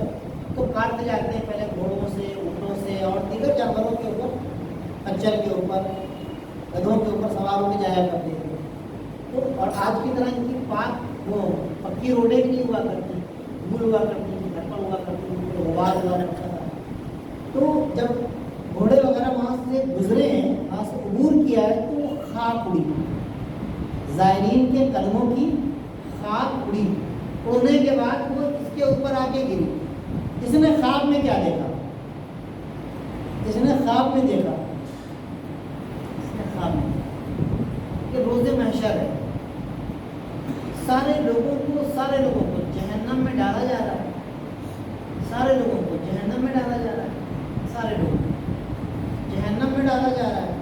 تو کاٹتے جاتے ہیں، پہلے گھوڑوں سے، اونٹوں سے اور دیگر جانوروں کے اوپر، خچر کے اوپر، گدھوں کے اوپر سوار ہو کے جایا کرتے تھے، تو اور آج کی طرح ان کی پاک وہ پکی روڈیں بھی نہیں ہوا کرتی، دھول ہوا کرتی تھی، گھر پر ہوا کرتی تھی، غبار ہوا رکھا تھا۔ تو جب گھوڑے وغیرہ وہاں سے گزرے ہیں، وہاں سے عبور کیا ہے، تو وہ خاک اڑی، زائرین کے قدموں کی خاک اڑی، اڑنے کے بعد وہ اس کے اوپر آ کے گری۔ اس نے خواب میں کیا دیکھا؟ اس نے خواب میں دیکھا کہ روز محشر ہے، سارے لوگوں کو جہنم میں ڈالا جا رہا ہے، سارے لوگوں کو جہنم میں ڈالا جا رہا ہے، سارے لوگوں کو جہنم میں ڈالا جا رہا ہے۔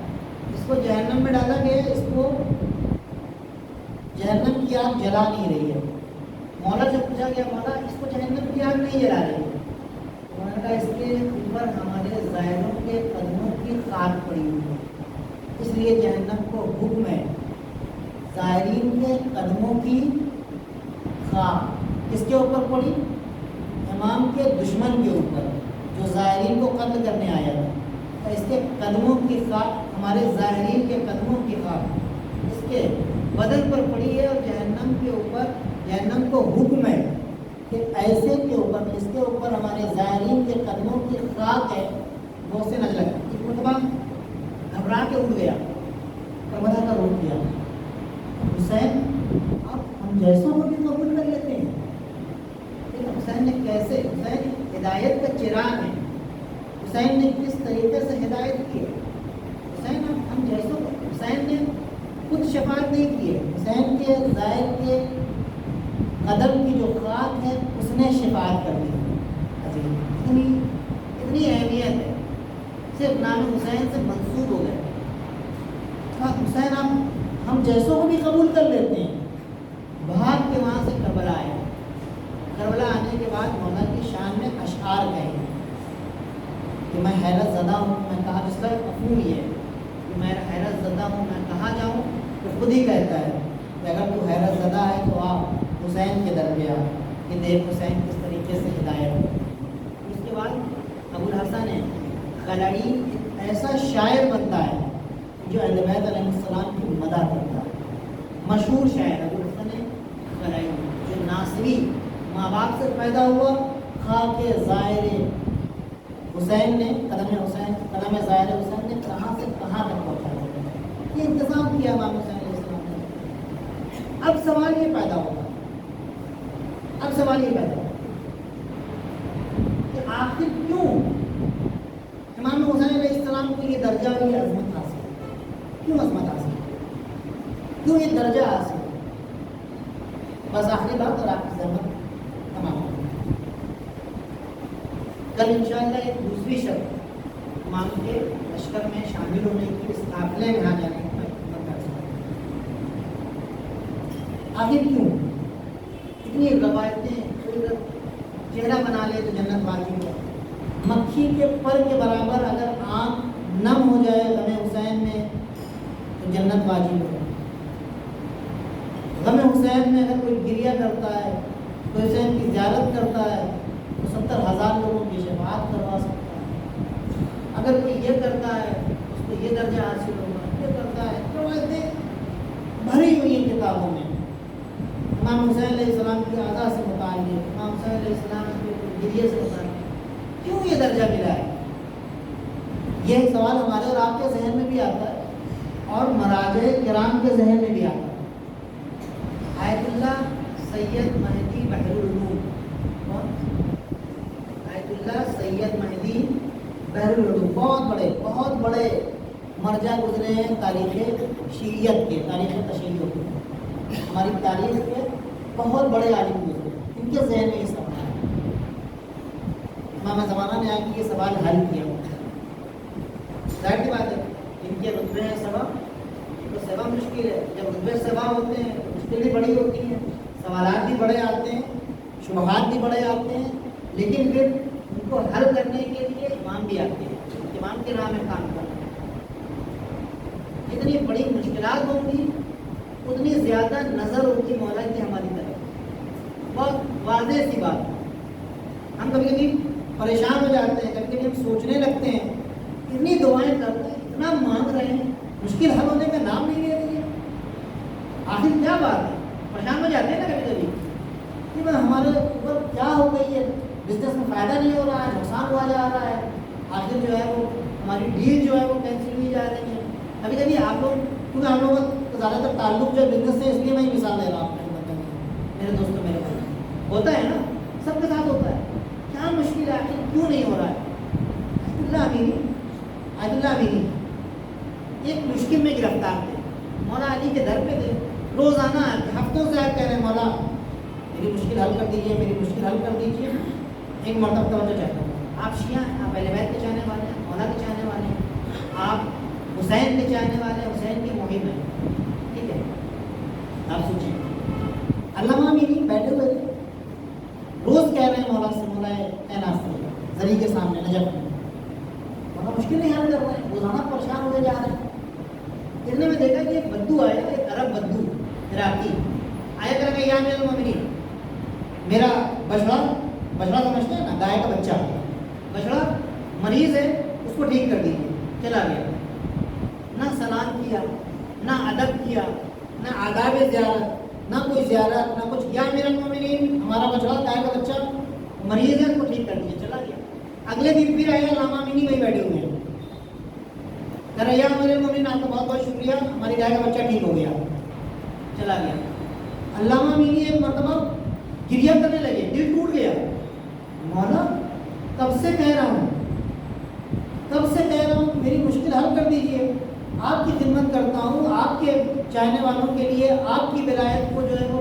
اس کو جہنم میں ڈالا گیا، اس کو جہنم کی آگ جلا نہیں رہی ہے۔ مولا سے پوچھا گیا، مولا اس کو جہنم کی آگ نہیں جلا رہی ہے؟ انہوں نے کہا اس کے اوپر ہمارے زائروں کے قدموں کی خاک پڑی ہوئی ہے، اس لیے جہنم کو حکم ہے زائرین کے قدموں کی خاک کس کے اوپر پڑی؟ امام کے دشمن کے اوپر، جو زائرین کو قتل کرنے آیا تھا، اس کے قدموں کی خاک، ہمارے زائرین کے قدموں کی خاک اس کے بدن پر پڑی ہے، اور جہنم کے اوپر، جہنم کو حکم ہے کہ ایسے کے اوپر، اس کے اوپر ہمارے زائرین کے قدموں کی خاک ہے، وہ سے نہ لگے۔ ایک مرتبہ گھبرا کے اٹھ گیا، کربلا کا روک کیا، حسین آپ ہم جیسوں کو بھی قبول کر لیتے ہیں۔ لیکن حسین نے کیسے، حسین ہدایت کا چراغ ہے، حسین نے کس طریقے سے ہدایت کی ہے؟ حسین ہم جیسوں کو، حسین نے خود شفاعت نہیں کی ہے، حسین کے زائر کے قدم کی جو خاک ہے اس نے شفاعت کر دی۔ اتنی اہمیت ہے، صرف نام حسین سے منسوب ہو گئے۔ حسین ہم جیسوں کو بھی قبول کر لیتے ہیں۔ بھاگ کے وہاں سے کربلا آئے، کربلا آنے کے بعد مولا کی شان میں اشعار کہے کہ میں حیرت زدہ ہوں، میں کہا، جس کا مفہوم یہ ہے کہ میں حیرت زدہ ہوں، میں کہاں جاؤں؟ تو خود ہی کہتا ہے کہ اگر تو حیرت زدہ ہے تو آپ حسین کے در پہ آ، کہ دیکھ حسین کس طریقے سے ہدایت۔ اس کے بعد ابو الحسن خلائی ایسا شاعر بنتا ہے جو اہل بیت علیہ السلام کی مدح کرتا ہے، مشہور شاعر ابو الحسن خلائی، جو ناصری، ماں باپ سے پیدا ہوا، خاک ظاہر حسین نے قدم ظاہر حسین نے کہاں سے کہاں تک پہنچایا، یہ انتظام کیا امام حسین علیہ السلام نے۔ اب سوال یہ پیدا ہوگا کہ آخر کیوں امام حسین علیہ السلام کو یہ درجہ اور یہ عظمت حاصل ہے؟ کیوں عظمت حاصل ہے؟ کیوں یہ درجہ حاصل ہے؟ بس آخری بات اور آپ کی زحمت تمام ہو۔ کل انشاءاللہ ایک دوسری شرط امام کے لشکر میں شامل ہونے کی، اس قافلے میں آ جانے کی میں کر سکتا ہوں۔ آخر کیوں اتنی روایتیں، چہرہ بنا لے تو جنت واجب ہے، مکھی کے پر کے برابر اگر آنکھ نم ہو جائے غم حسین میں تو جنت واجب ہے۔ غم حسین میں اگر کوئی گریہ کرتا ہے، کوئی حسین کی زیارت کرتا ہے تو 70,000 لوگوں کی شفاعت کروا سکتا ہے۔ اگر کوئی یہ کرتا ہے اس کو یہ درجہ حاصل ہوگا، یہ کرتا ہے، روایتیں بھری ہوئی ہیں کتابوں میں۔ امام حسین علیہ السلام کی اعضاء سے متعلق، امام حسین علیہ السلام کے گریے سے متعلق کیوں یہ درجہ ملا ہے؟ یہ ایک سوال ہمارے اور آپ کے ذہن میں بھی آتا ہے اور مراجع کرام کے ذہن میں بھی آتا ہے۔ آیت اللہ سید مہدی بحر العلوم، آیت اللہ سید مہدی بحر العلوم، بہت بڑے مرجع گزرے ہیں تاریخ شیعیت کے، تاریخ تشیع کے، ہماری تاریخ کے بہت بڑے عالم گزرے، ان کے ذہن میں یہ سوال ہے۔ امام زمانہ نے آ کے یہ سوال حل کیا، ظاہر کی بات ہے ان کے رتبے ہیں سوا، تو سوا مشکل ہے، جب رتبے سوا ہوتے ہیں مشکل بھی بڑی ہوتی ہیں، سوالات بھی بڑے آتے ہیں، شبہات بھی بڑے آتے ہیں، لیکن پھر ان کو حل کرنے کے لیے امام بھی آتے ہیں، امام کے راہ میں کام کرنا۔ جتنی بڑی مشکلات ہوں گی اتنی زیادہ نظر ہوگی مولا کی ہماری طرف، بہت واضح سی بات ہے۔ ہم کبھی کبھی پریشان ہو جاتے ہیں، کبھی کبھی ہم سوچنے لگتے ہیں، اتنی دعائیں کرتے ہیں، اتنا مانگ رہے ہیں، مشکل حل ہونے کا نام نہیں لے رہی ہے، آخر کیا بات ہے؟ پریشان ہو جاتے ہیں نا کبھی کبھی کہ ہمارے اوپر کیا ہو گئی ہے، بزنس میں فائدہ نہیں ہو رہا ہے، نقصان ہوا جا رہا ہے، آخر جو ہے وہ ہماری ڈیل جو ہے وہ کینسل ہوئی جا رہی ہے۔ کبھی کبھی آپ لوگ، کیونکہ ہم لوگوں کا زیادہ تر تعلق جو ہے بزنس سے، اس لیے میں یہ مثال دے رہا ہوں اپنے میرے دوستوں، میرے بھائی، ہوتا ہے نا، سب کے ساتھ ہوتا ہے، کیا مشکل ہے، آخر کیوں نہیں ہو رہا ہے؟ آیت اللہ امینی ایک مشکل میں گرفتار تھے، مولا علی کے در پہ تھے، روزانہ ہفتوں سے آپ کہہ رہے ہیں مولا میری مشکل حل کر دیجیے، میری مشکل حل کر دیجیے۔ ایک مرتبہ توجہ چاہتا ہوں، آپ شیعہ ہیں، آپ اہل بیت کے چاہنے والے ہیں، مولا کے چاہنے والے ہیں، آپ حسین کے چاہنے والے ہیں، حسین کی مہم ہے، ٹھیک ہے؟ آپ سوچیں، علامہ امینی بیٹھے ہوئے تھے، روز کہہ رہے ہیں مولا سے، مولا اے ناصر زری کے سامنے نجف میں، مولا مشکل نہیں حل کر رہے ہیں، روزانہ پریشان ہوتے جا رہے ہیں۔ اتنے میں دیکھا کہ ایک بدو آیا، ایک عرب بدو عراقی آیا کر کے، یا امیر المومنین میرا بچڑا سمجھتے ہیں نا، گائے کا بچہ، بچڑا مریض ہے، اس کو ٹھیک کر دیجیے۔ چلا گیا، نہ سلام کیا، نہ ادب کیا، نہ آداب زیارت، نہ کوئی زیارت، نہ کچھ، یا امیر المومنین ہمارا بچڑا گائے کا بچہ مریض ہے، اس کو ٹھیک کر دیجیے، چلا گیا۔ اگلے دن پھر آیا، علامہ امینی وہی بیٹھے ہوئے ہیں، کہہ رہا یا امیر المومنین آپ کا بہت بہت شکریہ، ہماری گائے کا بچہ ٹھیک ہو گیا، چلا گیا۔ علامہ امینی ایک مرتبہ گریہ کرنے لگے، دل ٹوٹ گیا، مولا کب سے کہہ رہا ہوں میری مشکل حل کر دیجیے، آپ کی خدمت کرتا ہوں، آپ کے چاہنے والوں کے لیے آپ کی ولایت کو جو ہے وہ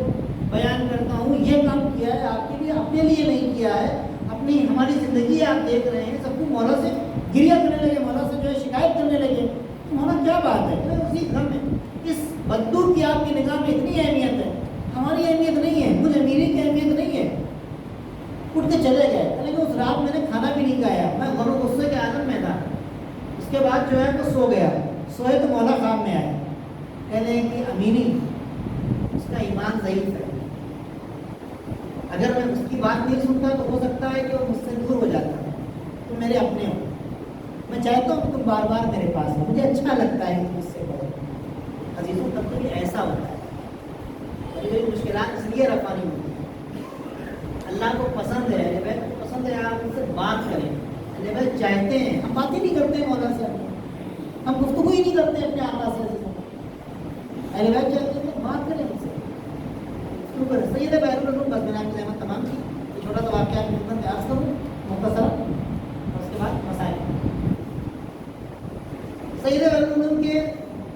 بیان کرتا ہوں، یہ کام کیا ہے آپ کے لیے، اپنے لیے نہیں کیا ہے، اپنی ہماری زندگی آپ دیکھ رہے ہیں، سب کو مولا سے گریہ کرنے لگے، مولا سے جو ہے شکایت کرنے لگے، مولا کیا بات ہے؟ اسی گھر میں اس بدو کی آپ کی نگاہ میں اتنی اہمیت ہے، ہماری اہمیت نہیں ہے، مجھ امیری کی اہمیت نہیں ہے۔ اٹھ کے چلے گئے، لیکن اس رات میں نے کھانا بھی نہیں کھایا، میں غم و غصے کے عالم میں تھا۔ اس کے بعد جو ہے تو سو گیا، سوئے تو مولا خواب میں آئے، کہنے لگے کہ امینی اس کا ایمان ضعیف ہے، اگر میں اس کی بات نہیں سنتا تو ہو سکتا ہے کہ وہ مجھ سے دور ہو جاتا، تم میرے اپنے ہو، میں چاہتا ہوں کہ تم بار بار میرے پاس ہو، مجھے اچھا لگتا ہے کہ مجھ سے پڑھو۔ عزیزوں تب تو بھی ایسا ہوتا ہے، میری مشکلات اس لیے رفع نہیں ہوتی، اللہ کو پسند ہے، اہل بیت کو پسند ہے آپ ان سے بات کریں، اہل اہل بیت چاہتے ہیں، ہم باتیں نہیں کرتے ہیں مولا سے، ہم گفتگو ہی نہیں کرتے اپنے آقا سے، اہل بیت چاہتے ہیں بات کریں ان سے، سید بحر العلوم بس بنا کی زحمت تمام کی، یہ چھوٹا سا واقعہ کی خدمت میں عرض کروں مختصرا، اور اس کے بعد مسائل۔ سید بحر العلوم کے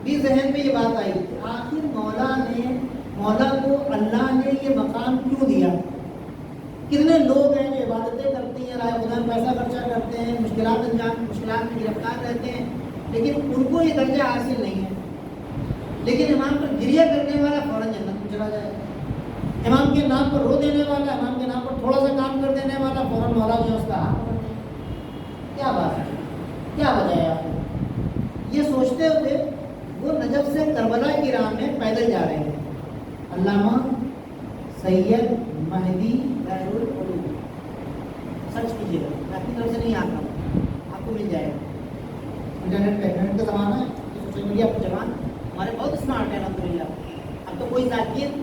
بھی ذہن میں یہ بات آئی کہ آخر مولا کو اللہ نے یہ مقام کیوں دیا؟ کتنے لوگ ہیں جو عبادتیں کرتے ہیں، رائے خدا میں پیسہ خرچہ کرتے ہیں، مشکلات میں گرفتار رہتے ہیں، لیکن ان کو یہ درجہ حاصل نہیں ہے۔ لیکن امام پر گریہ کرنے والا فوراً جنت میں چلا جائے گا، امام کے نام پر رو دینے والا، امام کے نام پر تھوڑا سا کام کر دینے والا فوراً مولا جو ہے اس کا ہاتھ پکڑ دے۔ کیا بات ہے، کیا وجہ ہے؟ آپ یہ سوچتے ہوئے وہ نجف سے کربلا کی راہ میں پیدل جا رہے ہیں۔ علامہ سید مہدی بحر العلوم سرچ کیجیے گا، میں اپنی طرف سے نہیں آتا ہوں، آپ کو مل جائے گا۔ انٹرنیٹ کا زمانہ ہے، سوشل میڈیا پر جوان ہمارے بہت اسمارٹ ہیں الحمدللہ۔ اب تو کوئی ذاتیت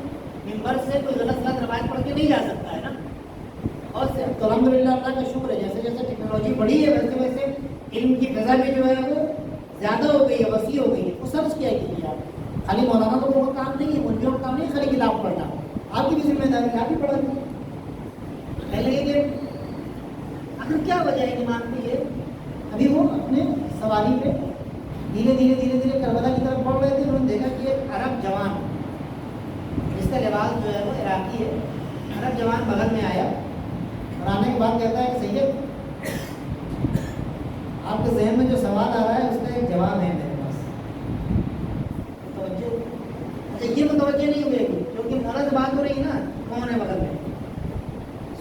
ممبر سے کوئی غلط روایت پڑھ کے نہیں جا سکتا ہے نا، اور سے تو الحمدللہ اللہ کا شکر ہے، جیسے جیسے ٹیکنالوجی بڑھی ہے ویسے ویسے علم کی فضا بھی جو ہے وہ زیادہ ہو گئی ہے، وسیع ہو گئی ہے۔ وہ سرچ کیا کیجیے آپ، خالی مولانا کو وہ کام نہیں ہے، ملکیوں کا کام نہیں خالی کتاب پڑھنا، آپ کی بھی ذمہ داری ہے، آپ بھی پڑھا دیں۔ پہلے کہ آخر کیا وجہ ہے ایمان کی؟ یہ ابھی وہ اپنے سواری پہ دھیرے دھیرے دھیرے دھیرے کربلا کی طرف بڑھ رہے تھے، انہوں نے دیکھا کہ ایک عرب جوان جس کا لباس جو ہے وہ عراقی ہے، عرب جوان بغل میں آیا اور آنے کے بعد کہتا ہے کہ سید آپ کے ذہن میں جو سوال آ رہا ہے اس کا ایک جواب ہے میرے پاس۔ توجہ، اچھا یہ متوجہ نہیں ہوئے گی کیونکہ غلط بات ہو رہی نا، کون ہے بغل میں؟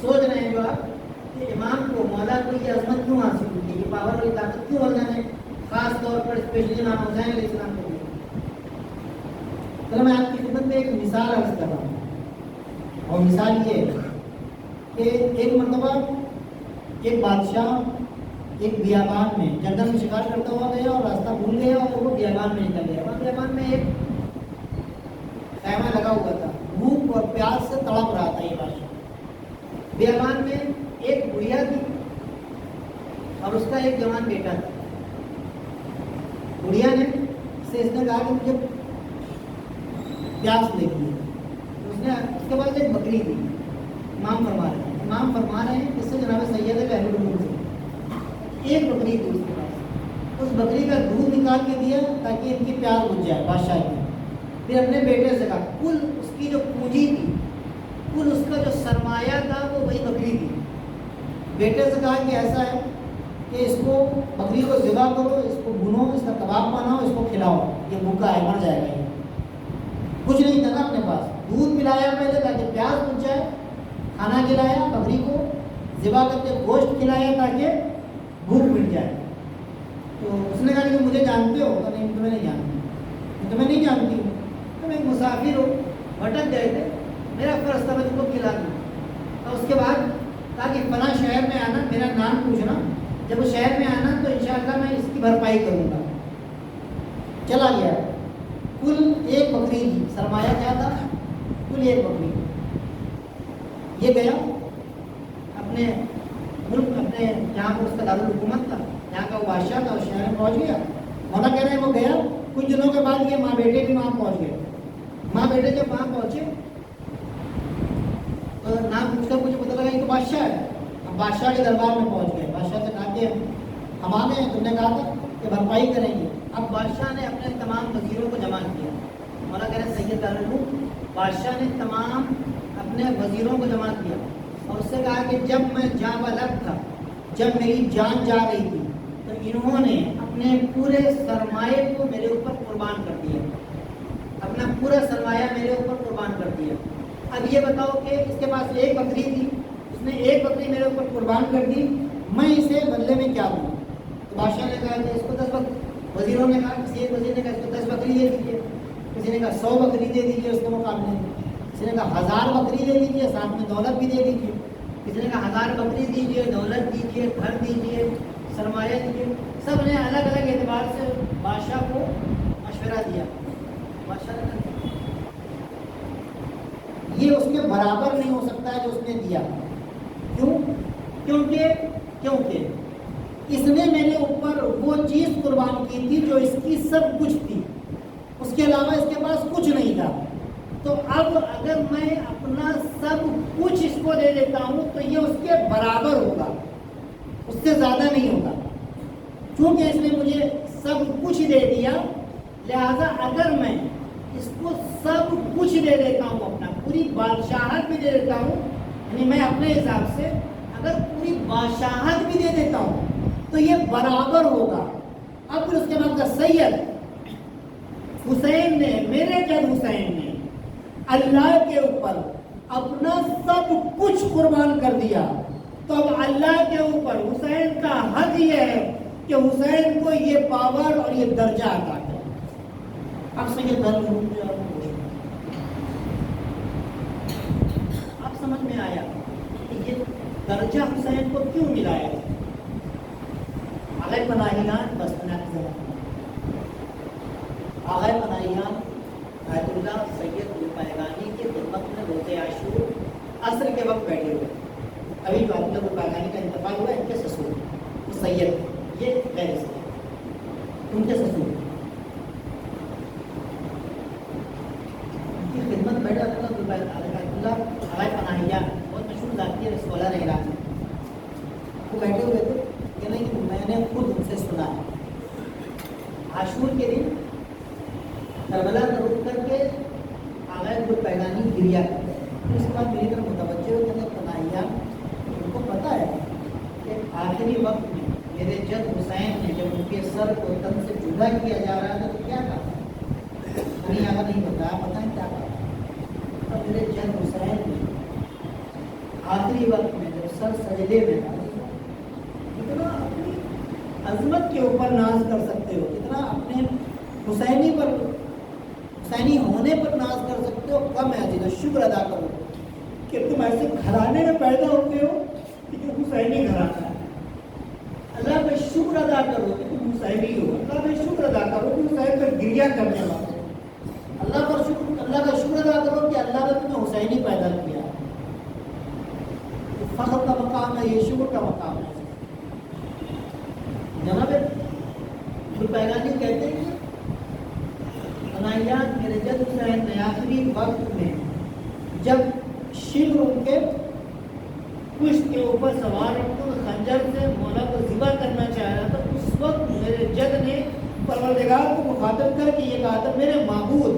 سوچ رہے ہیں جو آپ کہ امام کو مولا کو یہ عظمت کیوں حاصل ہوئی، یہ پاور والی طاقت کیوں اللہ نے خاص طور پر اسپیشلی امام حسین علیہ السلام کو دی؟ چلو میں آپ کی خدمت میں ایک مثال عرض کر رہا ہوں، اور مثال یہ ہے کہ ایک مرتبہ ایک بادشاہ ایک بیابان میں جنگل میں شکار کرتا ہوا گیا اور راستہ بھول گیا اور وہ بیابان میں نکل گیا۔ وہاں بیابان میں ایک خیمہ لگا ہوا تھا، بھوک اور پیاس سے تڑپ رہا تھا یہ بادشاہ۔ بیابان میں ایک بڑھیا تھی اور اس کا ایک جوان بیٹا تھا۔ بڑھیا نے سے اس نے کہا کہ مجھے پیاس لگی ہے، اس کے بعد ایک بکری تھی۔ امام فرما رہے ہیں اس سے جناب سید بحر العلوم سے ایک بکری تھی اس کے پاس، اس بکری کا دودھ نکال کے دیا تاکہ ان کی پیاس بجھ جائے بادشاہ کی۔ پھر اپنے بیٹے سے کہا کل اس کی جو پونجی تھی، کل اس کا جو سرمایہ تھا وہ وہی بکری تھی۔ بیٹے سے کہا کہ ایسا ہے کہ اس کو بکری کو ذبح کرو، اس کو بھونو، اس کا کباب بناؤ، اس کو کھلاؤ، یہ بھوکا ہے مر جائے گا۔ یہ کچھ نہیں تھا نا اپنے پاس، دودھ پلایا پہلے تاکہ پیاس بجھ جائے، کھانا کھلایا، بکری کو ذبح کر کے گوشت کھلایا تاکہ بھوک مٹ جائے۔ تو اس نے کہا کہ مجھے جانتے ہو؟ تو نہیں، تمہیں نہیں جانتی، تمہیں نہیں جانتی ہوں، تم ایک مسافر ہو، بھٹک گئے تھے، میرا فرض تھا میں تم کو کھلا دوں۔ اور اس کے بعد کہا کہ فلاں شہر میں آنا، میرا نام پوچھنا، جب وہ شہر میں آنا تو انشاءاللہ میں اس کی بھرپائی کروں گا۔ چلا گیا، کل ایک بکری تھی، سرمایہ کیا تھا؟ کل ایک بکری۔ یہ گیا اپنے ملک، اپنے جہاں پر اس کا دارالحکومت تھا، جہاں کا وہ بادشاہ تھا، اس شہر میں پہنچ گیا۔ مولا کہہ رہے ہیں وہ گیا، کچھ دنوں کے بعد یہ ماں بیٹے بھی وہاں پہنچ گئے۔ ماں بیٹے جب وہاں پہنچے تو نام پوچھ کر مجھے پتہ لگا کہ بادشاہ ہے۔ اب بادشاہ کے دربار میں پہنچ گئے، بادشاہ سے کہا کہ ہم آ گئے، تم نے کہا تھا کہ بھرپائی کریں گے۔ اب بادشاہ نے اپنے تمام وزیروں کو جمع کیا، مولا کہہ رہے ہیں سید دارالعلوم، بادشاہ نے تمام اپنے وزیروں کو جمع کیا اور اس سے کہا کہ جب میں جاں بلد تھا، جب میری جان جا رہی تھی تو انہوں نے اپنے پورے سرمایے کو میرے اوپر قربان کر دیا، اپنا پورا سرمایہ میرے اوپر قربان کر دیا۔ اب یہ بتاؤ کہ اس کے پاس ایک بکری تھی، اس نے ایک بکری میرے اوپر قربان کر دی، میں اسے بدلے میں کیا دوں؟ تو بادشاہ نے کہا کہ اس کو 10 بکری، وزیروں نے کہا، کسی ایک وزیر نے کہا اس کو 10 بکری دے دیجیے، کسی نے کہا 100 بکری دے دیجیے اس کے مقابلے، کسی نے کہا 1000 بکری دے دیجیے، ساتھ میں دولت بھی دے دیجیے، کسی نے کہا 1000 بکری دیجیے، دولت دیجیے، گھر دیجیے، سرمایہ دیجیے۔ سب نے الگ الگ اعتبار سے بادشاہ کو مشورہ دیا۔ بادشاہ نے یہ اس کے برابر نہیں ہو سکتا ہے جو اس نے دیا۔ کیوں؟ کیونکہ اس نے میرے اوپر وہ چیز قربان کی تھی جو اس کی سب کچھ تھی، اس کے علاوہ اس کے پاس کچھ نہیں تھا. تو اب اگر میں اپنا سب کچھ اس کو دے دیتا ہوں تو یہ اس کے برابر ہوگا، اس سے زیادہ نہیں ہوگا. چونکہ اس نے مجھے سب کچھ دے دیا، لہذا اگر میں اس کو سب کچھ دے دیتا ہوں، اپنا پوری بادشاہت بھی دے دیتا ہوں، یعنی میں اپنے حساب سے اگر پوری بادشاہت بھی دے دیتا ہوں تو یہ برابر ہوگا. اب پھر اس کے بعد کا سید حسین نے، میرے جد حسین نے اللہ کے اوپر اپنا سب کچھ قربان کر دیا، تو اب اللہ کے اوپر حسین کا حق یہ ہے کہ حسین کو یہ پاور اور یہ درجہ عطا کرے. اب سید اب سمجھ میں آیا کہ یہ درجہ حسین کو کیوں ملا ہے. آغا پناہیان بس آغا پناہیان آیت اللہ سید الپیغانی کی خدمت میں روزے عاشور عصر کے وقت بیٹھے ہوئے. ابھی تو عبداللہ الپیغانی کا انتقال ہوا، ان کے سسر سید، یہ غیر سید، ان کے سسر ان کی خدمت بیٹھے اللہ آغا پناہیان بہت مشہور ذاتی ہے، اسکالر ہے عراق میں. وہ بیٹھے ہوئے تھے کہ نہیں کہ میں نے خود ان سے سنا ہے عاشور کے دن کربلا میں رک کر کے آغا الپیغانی گریا کرتے ہیں. پھر اس کے بعد میری طرف متوجہ ہوتے ہیں پناہیان، ان کو پتہ ہے کہ آخری وقت میں میرے جد حسین نے جب ان کے سر کو تن سے جدا کیا جا رہا تھا تو کیا کہا، نہیں آگا نہیں بتایا، پتہ ہے کیا کہا. اور میرے جد حسین نے آخری وقت میں جب سر سجدے میں تھا، کتنا اپنی عظمت کے اوپر ناز کر سکتے ہو، کتنا اپنے حسینی پر، حسینی ہونے پر ناز کر سکتے ہو، کم ہے جنہیں شکر ادا کرو کہ تم ایسے گھرانے میں پیدا ہوتے ہو کہ جو حسینی گھرانا ہے. اللہ کا شکر ادا کرو کہ تم حسینی ہو، اللہ کا شکر ادا کرو کہ حسین پر گریا کرنے والے، اللہ کا شکر ادا کرو کہ اللہ نے تمہیں حسینی پیدا کیا. فخر کا مقام ہے، یہ شکر کا مقام ہے. جناب الپیغانی کہتے ہیں پناہیان میرے جد حسین نے آخری وقت میں جب شبر ان کے پشت کے اوپر سوار ان خنجر سے مولا کو ذبح کرنا چاہ رہا تھا، اس وقت میرے جد نے پروردگار کو مخاطب کر کے یہ کہا تھا، میرے معبود،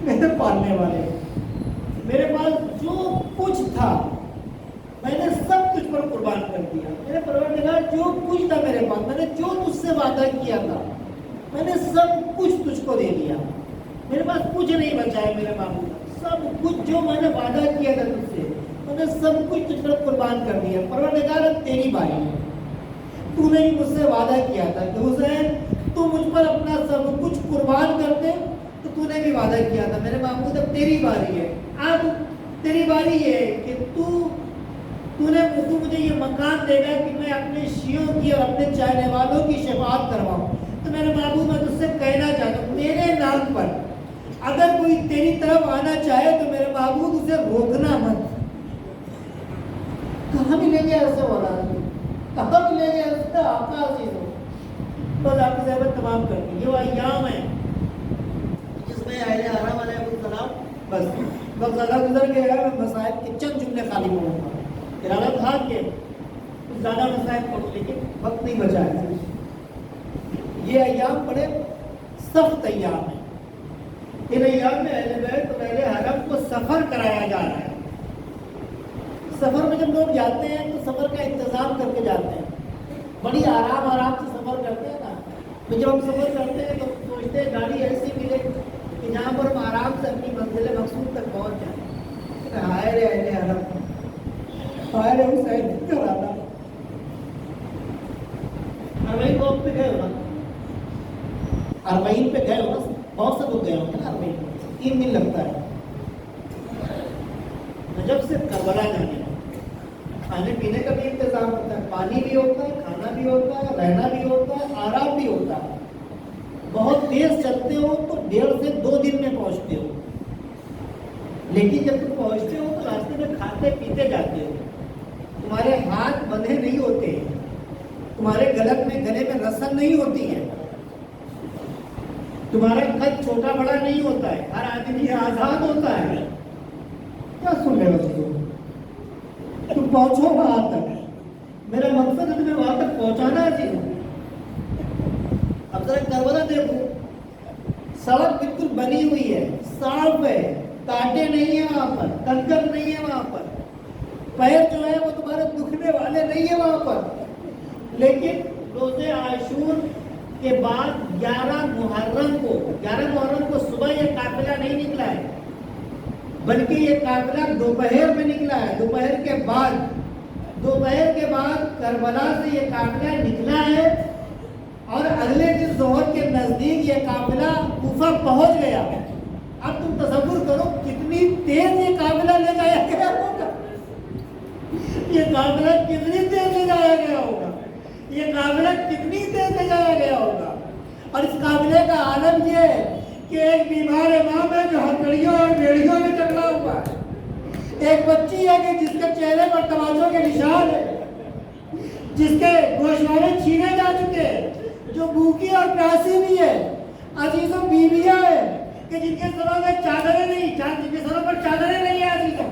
میرے پالنے والے، میرے پاس جو کچھ تھا میں نے سب تجھ پر قربان کر دیا. میرے پروردگار جو کچھ تھا میرے پاس، میں نے جو تجھ سے وعدہ کیا تھا میں نے سب کچھ تجھ کو دے دیا. میرے پاس کچھ نہیں بچا ہے میرے معبود، سب کچھ جو میں نے وعدہ کیا تھا تجھ سے میں نے سب کچھ تجھ پر قربان کر دیا. پروردگار اب تیری باری ہے. تو نے مجھ سے وعدہ کیا تھا کہ حسین تو مجھ پر اپنا سب کچھ قربان کر دے، تو نے بھی وعدہ کیا تھا میرے معبود اب تیری باری ہے. اب تیری باری یہ ہے کہ تو مجھے یہ مقام دے گا کہ میں اپنے شیعوں کی اور اپنے چاہنے والوں کی شفاعت کرواؤں. تو میرے معبود میں تجھ سے کہنا چاہتا ہوں میرے نام پر اگر کوئی تیری طرف آنا چاہے تو میرے معبود اسے روکنا مت. کہاں ملیں گے ایسے والا، کہاں ملیں گے ایسے آقا عزیز ہو. بس آپ کی زحمت تمام کر دی. یہ وہ ایام ہے جس میں اہل حرم علیہ السلام بس وقت زیادہ گزر گیا ہے. میں مصائب کے چند جملے خالی پڑھوں گا، ارادہ تھا کہ زیادہ مصائب پڑھوں لیکن وقت نہیں بچا ہے. یہ ایام بڑے سخت ایام ہیں. ان ایام میں اہل بیت اور اہل حرم کو سفر کرایا جا رہا ہے. سفر میں جب لوگ جاتے ہیں تو سفر کا انتظام کر کے جاتے ہیں، بڑی آرام سے سفر کرتے ہیں نا. تو جب ہم سفر کرتے ہیں تو سوچتے ہیں گاڑی ایسی ملے کہ جہاں پر ہم آرام سے اپنی منزل مقصود تک پہنچ جائیں. ہائے رے اہل حرم، ہائے رے حسین کر آتا. اربعین وقت پہ گئے ہو نا، اربعین پہ گئے ہو نا، بہت سے لوگ گئے ہوتے ہیں نا. اربعین 3 دن لگتا ہے نجف سے کربلا جانے میں. کھانے پینے کا بھی انتظام ہوتا ہے، پانی بھی ہوتا ہے، کھانا بھی ہوتا ہے، رہنا بھی ہوتا ہے، آرام بھی ہوتا ہے. بہت تیز چلتے ہو تو 1.5 سے 2 دن میں پہنچتے ہو، لیکن جب تم پہنچتے ہو تو راستے میں کھاتے پیتے جاتے ہو. تمہارے ہاتھ بندھے نہیں ہوتے، تمہارے گلے میں رسل نہیں ہوتی ہے، تمہارا قد چھوٹا بڑا نہیں ہوتا ہے، ہر آدمی آزاد ہوتا ہے۔ کیا سن رہے ہو تم پہنچو وہاں تک، میرا مقصد ہے تمہیں وہاں تک پہنچانا ہے چیزوں۔ اب ذرا کربلا دیکھو، سڑک بالکل بنی ہوئی ہے، صاف ہے، کانٹے نہیں ہیں وہاں پر، کنکر نہیں ہے وہاں پر، پیر جو ہے وہ تمہارے دکھنے والے نہیں ہیں وہاں پر۔ لیکن روزے عاشور کے بعد 11 محرم کو صبح یہ قافلہ نہیں نکلا ہے، بلکہ یہ قافلہ دوپہر میں نکلا ہے۔ دوپہر کے بعد کربلا سے یہ قافلہ نکلا ہے، اور اگلے دن ظہر کے نزدیک یہ قافلہ کوفہ پہنچ گیا۔ اب تم تصور کرو کتنی تیز یہ قافلہ لے جایا گیا ہوگا، یہ قافلہ کتنی تیز لے جایا گیا ہوگا، یہ قافلہ کتنی تیز لے جایا گیا ہوگا۔ اور اس قافلے کا عالم یہ ہے کہ ایک بیمار امام ہے جو ہتھیلیوں اور بیڑیوں میں ٹکرا ہوا ہے، ایک بچی ہے کہ جس کے چہرے پر تماچوں کے نشان ہے، جس کے گوشوارے چھینے جا چکے ہیں، جو بھوکی اور پیاسی بھی ہے، عزیزوں بیویاں ہیں کہ جن کے سروں میں چادریں نہیں، جن کے سروں پر چادریں نہیں ہیں عزیزوں۔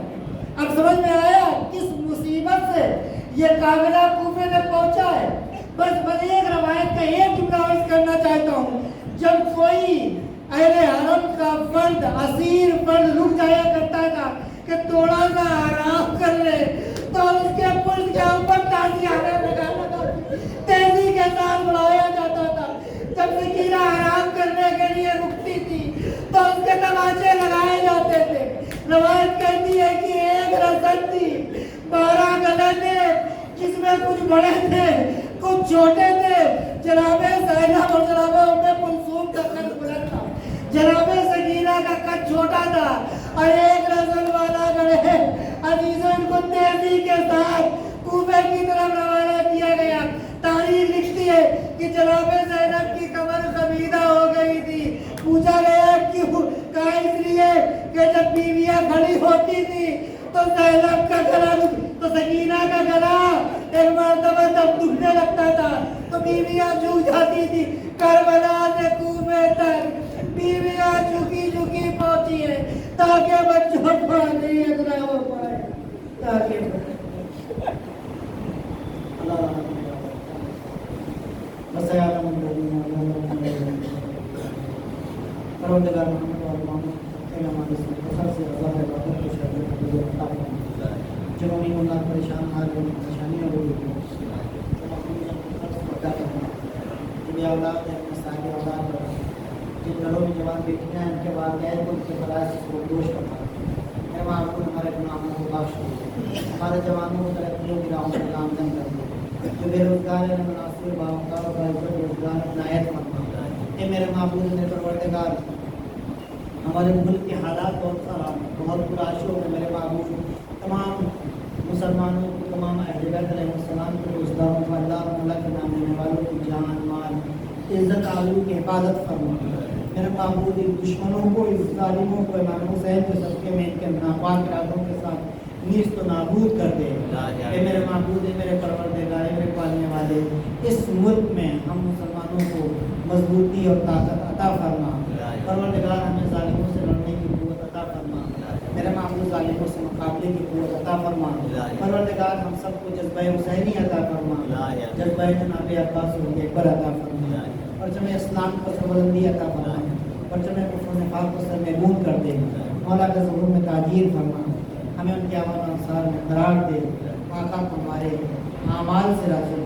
اب سمجھ میں آیا کس مصیبت سے یہ قافلہ کوفے میں پہنچا ہے۔ بس ایک روایت کا ایک جملہ عرض کرنا چاہتا ہوں، جب کوئی اہل حرم کا فرد، اسیر فرد رک جایا کرتا تھا کہ تھوڑا سا آرام کر لے، تو اس کے پلس کے اوپر تازیانہ لگانا تھا، تیزی کے ساتھ بڑھایا جاتا تھا۔ جب سکینہ آرام کرنے کے لیے رکتی تھی تو اس کے تماچے لگائے جاتے تھے۔ روایت کہتی ہے کہ ایک رسل تھی، 12 گلے تھے، جس میں کچھ بڑے تھے کچھ چھوٹے تھے۔ جناب زینب اور جناب ام کلثوم کا قد بلند تھا، جناب سکینہ کا قد چھوٹا تھا، اور ایک رسل والا گڑے عزیزوں ان کو تیزی کے ساتھ کوفے کی طرف روانہ کیا گیا۔ تاریخ لکھتی ہے کہ جناب زینب کی کمر خمیدہ ہو گئی تھی۔ پوچھا گیا کیوں؟ کہا اس لیے کہ جب بیویاں کھڑی ہوتی تھی تو زینب کا گلا، تو سکینہ کا گلا ایک مرتبہ جب دکھنے لگتا تھا تو بیویاں جھک جاتی تھی۔ کربلا سے کوفے تک بیویاں جھکی جھکی پہنچی ہے تاکہ بچوں کو نہیں اثر ہو پائے، تاکہ پروردگار محمد اور محمد جنہوں نے اللہ پریشان حال میں پریشانیاں ہو رہی ہیں، اولاد ہے سارے اولاد ہے، جن گھروں میں جوان بیٹیاں ہیں ان کے والدین کو ان کے فرائض کو دوش کرتا ہے۔ وہاں کو ہمارے گناہوں کو بخش دے، ہمارے جوانوں کو ترقیوں کی راہوں میں گامزن کر دے، جو بے روزگار ہے مناسب باوقار اور روزگار عنایت فرما۔ اے میرے معبود میرے پروردگار، ہمارے ملک کے حالات بہت پرآشو ہیں میرے معبود، تمام مسلمانوں کو، تمام اہل بیت علیہ السلام کے روزگاروں کو اللہ اور اللہ کے نام لینے والوں کی جان مال عزت آبرو کی حفاظت فرما۔ میرے معبود ان دشمنوں کو، اس ظالموں کو امام حسین کے صدقے میں ان کے ناپاک ارادوں کے ساتھ نیست و نابود کر دے۔ اے میرے معبود، اے میرے پروردگار، اے میرے پالنے والے، اس ملک میں ہم مسلمانوں کو مضبوطی اور طاقت عطا فرما۔ پروردگار ہمیں ظالموں سے لڑنے کی قوت عطا فرما، میرے معبود ظالموں سے مقابلے کی قوت عطا فرما۔ پروردگار ہم سب کو جذبہ حسینی عطا فرما، جذبہ جناب عباس رضی اکبر عطا فرما، پرچم اسلام کو سربلندی عطا فرما، پرچم کفر و نفاق کو سرنگون کر دے، مولا کے ظہور میں تاجیر فرما، ہمیں ان کے اعوان و انصار میں قرار دے، آقا کو ہمارے اعمال سے راضی